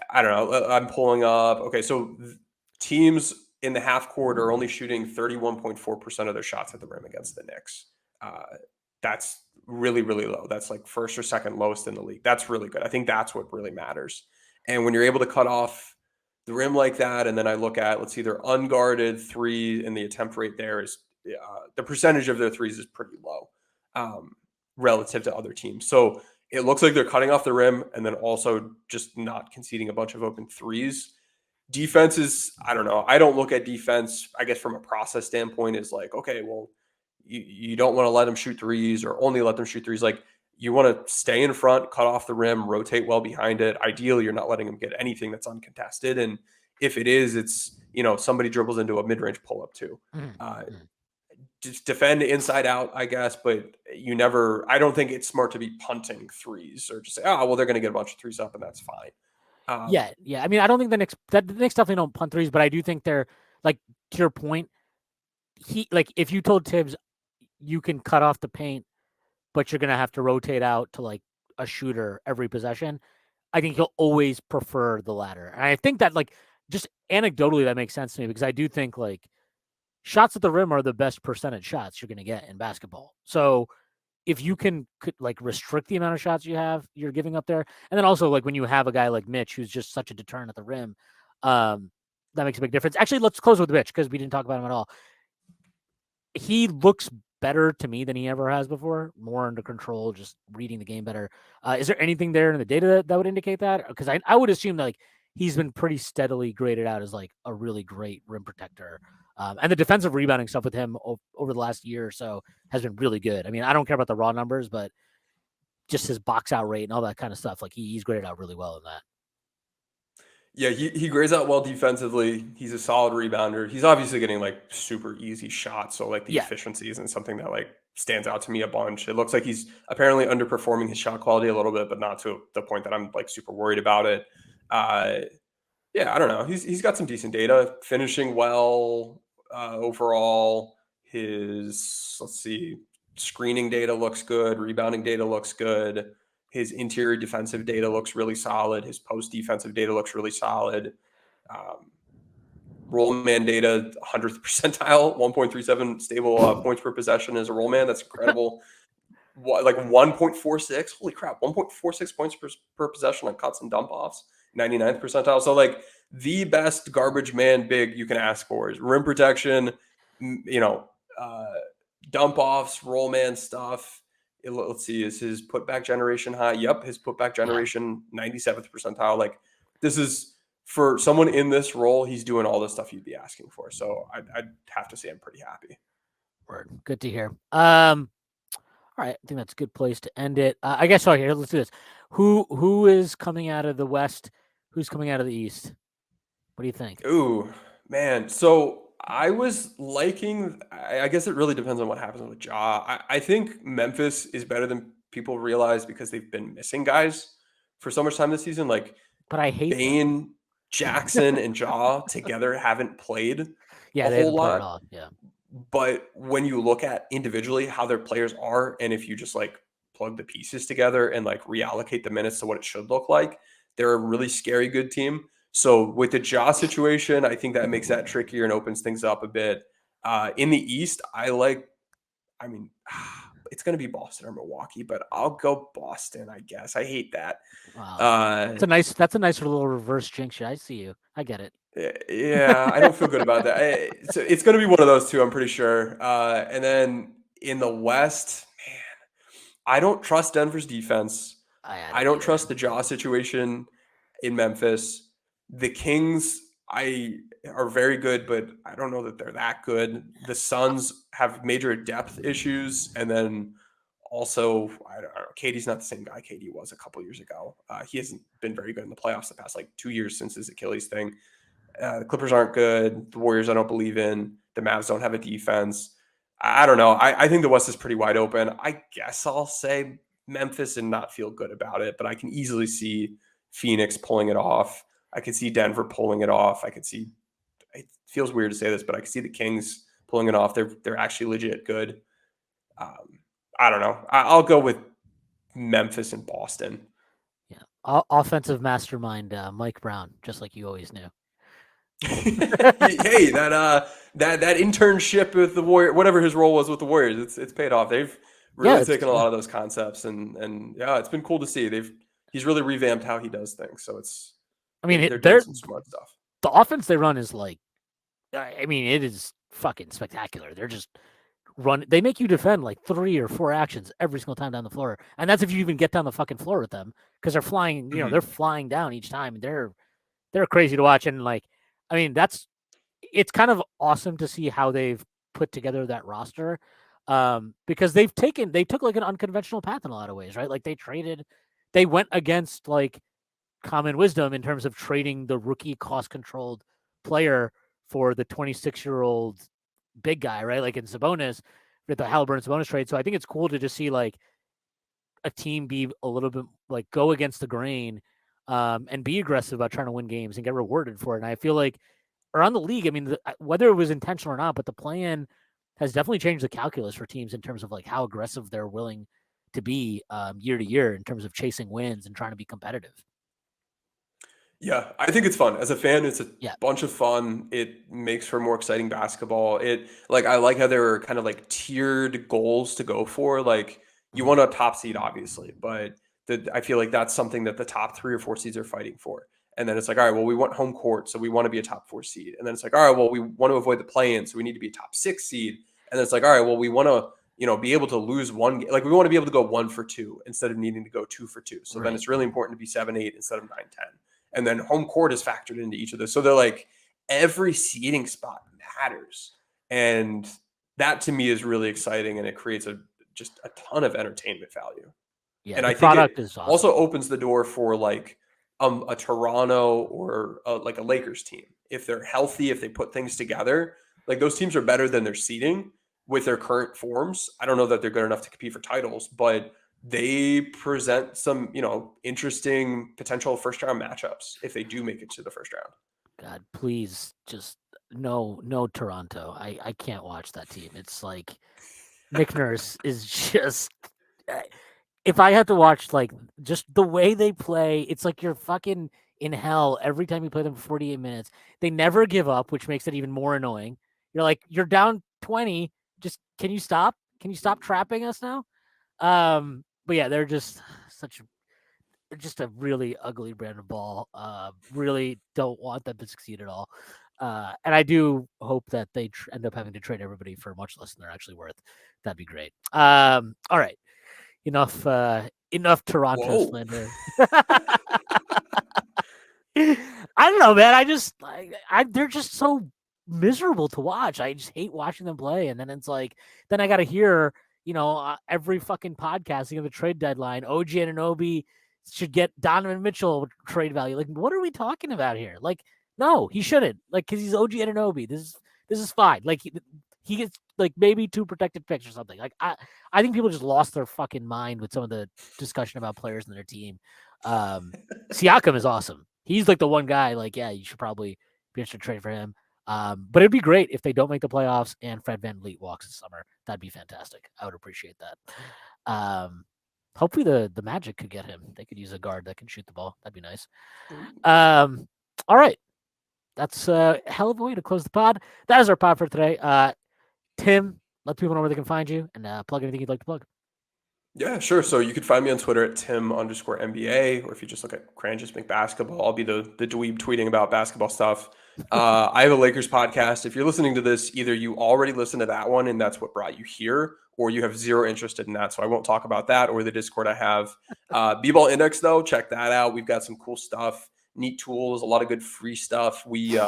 I don't know. I'm pulling up. Okay, so teams in the half court are only shooting 31.4% of their shots at the rim against the Knicks. That's really, really low. That's like first or second lowest in the league. That's really good. I think that's what really matters. And when you're able to cut off the rim like that, and then I look at, let's see, their unguarded three, and the attempt rate there is the percentage of their threes is pretty low relative to other teams. So it looks like they're cutting off the rim and then also just not conceding a bunch of open threes. Defense is, I don't know. I don't look at defense, I guess, from a process standpoint, is like, okay, well, you don't want to let them shoot threes or only let them shoot threes. Like, you want to stay in front, cut off the rim, rotate well behind it. Ideally, you're not letting them get anything that's uncontested. And if it is, it's, somebody dribbles into a mid-range pull-up too. Just defend inside out, I guess, but I don't think it's smart to be punting threes or just say, oh, well, they're going to get a bunch of threes up and that's fine. Yeah. I mean, I don't think the Knicks definitely don't punt threes, but I do think they're like, to your point. If you told Tibbs you can cut off the paint, but you're gonna have to rotate out to like a shooter every possession, I think he'll always prefer the latter. And I think that like just anecdotally that makes sense to me, because I do think like shots at the rim are the best percentage shots you're gonna get in basketball. So if you could like restrict the amount of shots you're giving up there, and then also like when you have a guy like Mitch who's just such a deterrent at the rim, that makes a big difference. Actually, let's close with Mitch because we didn't talk about him at all. He looks better to me than he ever has before, more under control, just reading the game better. Is there anything there in the data that would indicate that? Because I would assume that like he's been pretty steadily graded out as like a really great rim protector. And the defensive rebounding stuff with him over the last year or so has been really good. I mean, I don't care about the raw numbers, but just his box out rate and all that kind of stuff, like he's graded out really well in that. Yeah, he grades out well defensively. He's a solid rebounder. He's obviously getting like super easy shots, so like the efficiency isn't something that like stands out to me a bunch. It looks like he's apparently underperforming his shot quality a little bit, but not to the point that I'm like super worried about it. Yeah, I don't know. He's got some decent data, finishing well overall. Let's see, screening data looks good, rebounding data looks good. His interior defensive data looks really solid. His post defensive data looks really solid. Roll man data, 100th percentile, 1.37 stable points per possession as a roll man. That's incredible. Like 1.46, holy crap, 1.46 points per possession on cuts and dump offs, 99th percentile. So like the best garbage man big you can ask for is rim protection, dump offs, roll man stuff. Let's see, is his putback generation high? Yep, his putback generation, 97th percentile. Like, this is, for someone in this role, he's doing all the stuff you'd be asking for. So I'd have to say I'm pretty happy. Word. Good to hear. All right, I think that's a good place to end it. I guess so. Here, let's do this. Who is coming out of the West? Who's coming out of the East? What do you think? Ooh, man. So I was liking. I guess it really depends on what happens with Ja. I think Memphis is better than people realize because they've been missing guys for so much time this season. Like But I hate them. Bane, Jackson, and Ja together haven't played Yeah, a they whole haven't played at lot. all. Yeah. But when you look at individually how their players are, and if you just like plug the pieces together and like reallocate the minutes to what it should look like, they're a really scary good team. So with the Ja situation, I think that makes that trickier and opens things up a bit. In the East, I mean, it's going to be Boston or Milwaukee, but I'll go Boston, I guess. I hate that. Wow. Uh, That's a nice little reverse jinx. I see you. I get it. Yeah, I don't feel good about that. So it's going to be one of those two, I'm pretty sure. And then in the West, man, I don't trust Denver's defense. I I don't don't either. trust the Jaw situation in Memphis. The Kings, I are very good, but I don't know that they're that good. The Suns have major depth issues, and then also I don't know. KD's not the same guy KD was a couple years ago. He hasn't been very good in the playoffs the past like 2 years since his Achilles thing. The Clippers aren't good. The Warriors, I don't believe in. The Mavs don't have a defense. I don't know. I think the West is pretty wide open. I guess I'll say Memphis and not feel good about it, but I can easily see Phoenix pulling it off. I could see Denver pulling it off. I could see. It feels weird to say this, but I could see the Kings pulling it off. They're actually legit good. Um, I don't know. I'll go with Memphis and Boston. Yeah. Offensive mastermind, Mike Brown, just like you always knew. Hey, that internship with the Warrior, whatever his role was with the Warriors, it's paid off. They've Yeah, really taken a lot of those concepts and yeah, it's been cool to see. He's really revamped how he does things. So I mean, they're doing some smart stuff. the offense they run is like, I mean, it is fucking spectacular. They're just they make you defend like 3 or 4 actions every single time down the floor. And that's if you even get down the fucking floor with them because they're flying, they're flying down each time and they're crazy to watch. And like, I mean, it's kind of awesome to see how they've put together that roster. Because they took like an unconventional path in a lot of ways, right? Like they went against like common wisdom in terms of trading the rookie cost controlled player for the 26-year-old big guy, right? Like in Sabonis with the Halliburton Sabonis trade. So I think it's cool to just see like a team be a little bit like go against the grain and be aggressive about trying to win games and get rewarded for it. And I feel like around the league, I mean, whether it was intentional or not, but the plan has definitely changed the calculus for teams in terms of like how aggressive they're willing to be year to year in terms of chasing wins and trying to be competitive. Yeah, I think it's fun. As a fan, it's a Yeah. bunch of fun. It makes for more exciting basketball. I like how there are kind of like tiered goals to go for. Like you want a top seed, obviously, but I feel like that's something that the top 3 or 4 seeds are fighting for. And then it's like, all right, well, we want home court, so we want to be a top 4 seed. And then it's like, all right, well, we want to avoid the play-in, so we need to be a top 6 seed. And then it's like, all right, well, we want to, be able to lose one game. Like we want to be able to go 1 for 2 instead of needing to go 2 for 2. So then it's really important to be 7-8 instead of 9-10. And then home court is factored into each of those. So they're like every seating spot matters. And that to me is really exciting and it creates just a ton of entertainment value. Yeah, And the I think it product is awesome. also opens the door for like a Toronto or like a Lakers team. If they're healthy, if they put things together, like those teams are better than their seeding with their current forms. I don't know that they're good enough to compete for titles, but they present some, interesting potential first round matchups if they do make it to the first round. God, please just no Toronto. I can't watch that team. It's like Nick Nurse is just if I had to watch like just the way they play, it's like you're fucking in hell every time you play them for 48 minutes. They never give up, which makes it even more annoying. You're like, you're down 20. Just can you stop? Can you stop trapping us now? But yeah, they're just just a really ugly brand of ball. Really don't want them to succeed at all. And I do hope that they end up having to trade everybody for much less than they're actually worth. That'd be great. All right. Enough Toronto Whoa. slander. I don't know, man. They're just so miserable to watch. I just hate watching them play. And then it's like, then I got to hear, every fucking podcasting of the trade deadline, OG Anunoby should get Donovan Mitchell trade value. Like, what are we talking about here? Like, no, he shouldn't. Like, because he's OG Anunoby. This is fine. Like, he gets like maybe 2 protected picks or something. Like, I think people just lost their fucking mind with some of the discussion about players in their team. Siakam is awesome. He's like the one guy. Like, yeah, you should probably be interested to trade for him. But it'd be great if they don't make the playoffs and Fred VanVleet walks this summer. That'd be fantastic. I would appreciate that. Hopefully the Magic could get him. They could use a guard that can shoot the ball. That'd be nice. All right. That's a hell of a way to close the pod. That is our pod for today. Tim, let people know where they can find you and plug anything you'd like to plug. Yeah, sure. So you could find me on Twitter at Tim_NBA, or if you just look at Cranjis McBasketball, I'll be the dweeb tweeting about basketball stuff. I have a Lakers podcast. If you're listening to this, either you already listened to that one and that's what brought you here, or you have zero interest in that. So I won't talk about that or the Discord I have. B-Ball Index, though, check that out. We've got some cool stuff, neat tools, a lot of good free stuff. We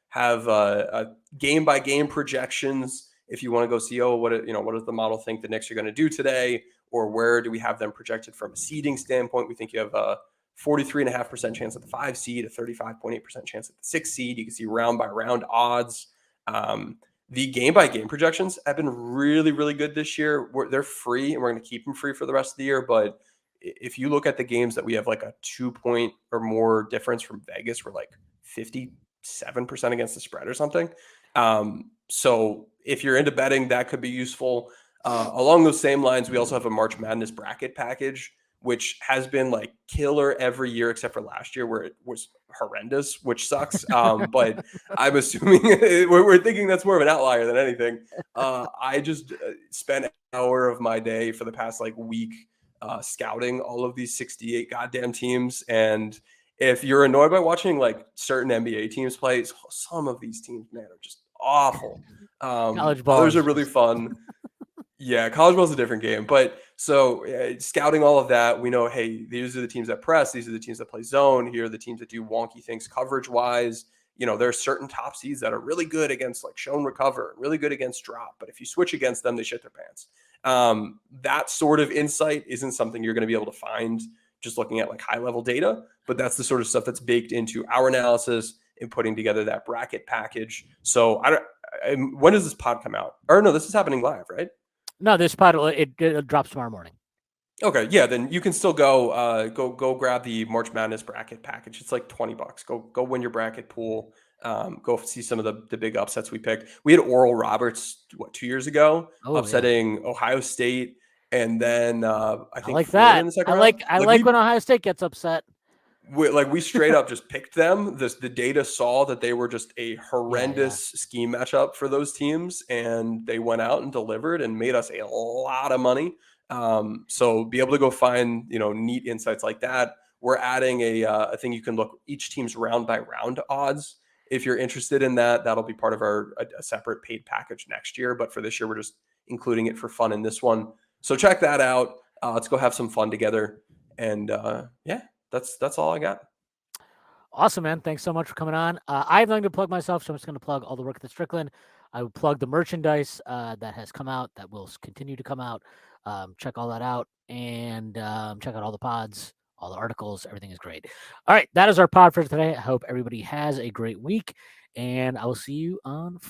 have game-by-game projections. If you want to go see, what does the model think the Knicks are going to do today? Or where do we have them projected from a seeding standpoint? We think you have a 43.5% chance at the 5 seed, a 35.8% chance at the 6 seed. You can see round by round odds. The game by game projections have been really, really good this year. They're free, and we're going to keep them free for the rest of the year. But if you look at the games that we have like a 2-point or more difference from Vegas, we're like 57% against the spread or something. So if you're into betting, that could be useful. Along those same lines, we also have a March Madness bracket package, which has been like killer every year except for last year where it was horrendous, which sucks. But I'm assuming we're thinking that's more of an outlier than anything. I just spent an hour of my day for the past like week scouting all of these 68 goddamn teams. And if you're annoyed by watching like certain NBA teams play, some of these teams, man, are just awful. College ball Others are really fun. Yeah, college ball is a different game. But so scouting all of that, we know, hey, these are the teams that press. These are the teams that play zone. Here are the teams that do wonky things coverage-wise. There are certain top seeds that are really good against like show and recover, really good against drop. But if you switch against them, they shit their pants. That sort of insight isn't something you're going to be able to find just looking at like high-level data. But that's the sort of stuff that's baked into our analysis in putting together that bracket package. So when does this pod come out? Or no, this is happening live, right? No, this pod it drops tomorrow morning. Okay, yeah, then you can still go grab the March Madness bracket package. It's like $20. Go win your bracket pool. Go see some of the big upsets we picked. We had Oral Roberts 2 years ago upsetting Ohio State, and then I think like Florida that. in the second round. I like when Ohio State gets upset. We straight up just picked them. The data saw that they were just a horrendous scheme matchup for those teams, and they went out and delivered and made us a lot of money. So be able to go find neat insights like that. We're adding a thing you can look each team's round by round odds. If you're interested in that, that'll be part of a separate paid package next year. But for this year, we're just including it for fun in this one. So check that out. Let's go have some fun together. And that's all I got. Awesome, man. Thanks so much for coming on. I have nothing to plug myself, so I'm just going to plug all the work at the Strickland. I would plug the merchandise that has come out, that will continue to come out. Check all that out, and check out all the pods, all the articles. Everything is great. All right, that is our pod for today. I hope everybody has a great week, and I will see you on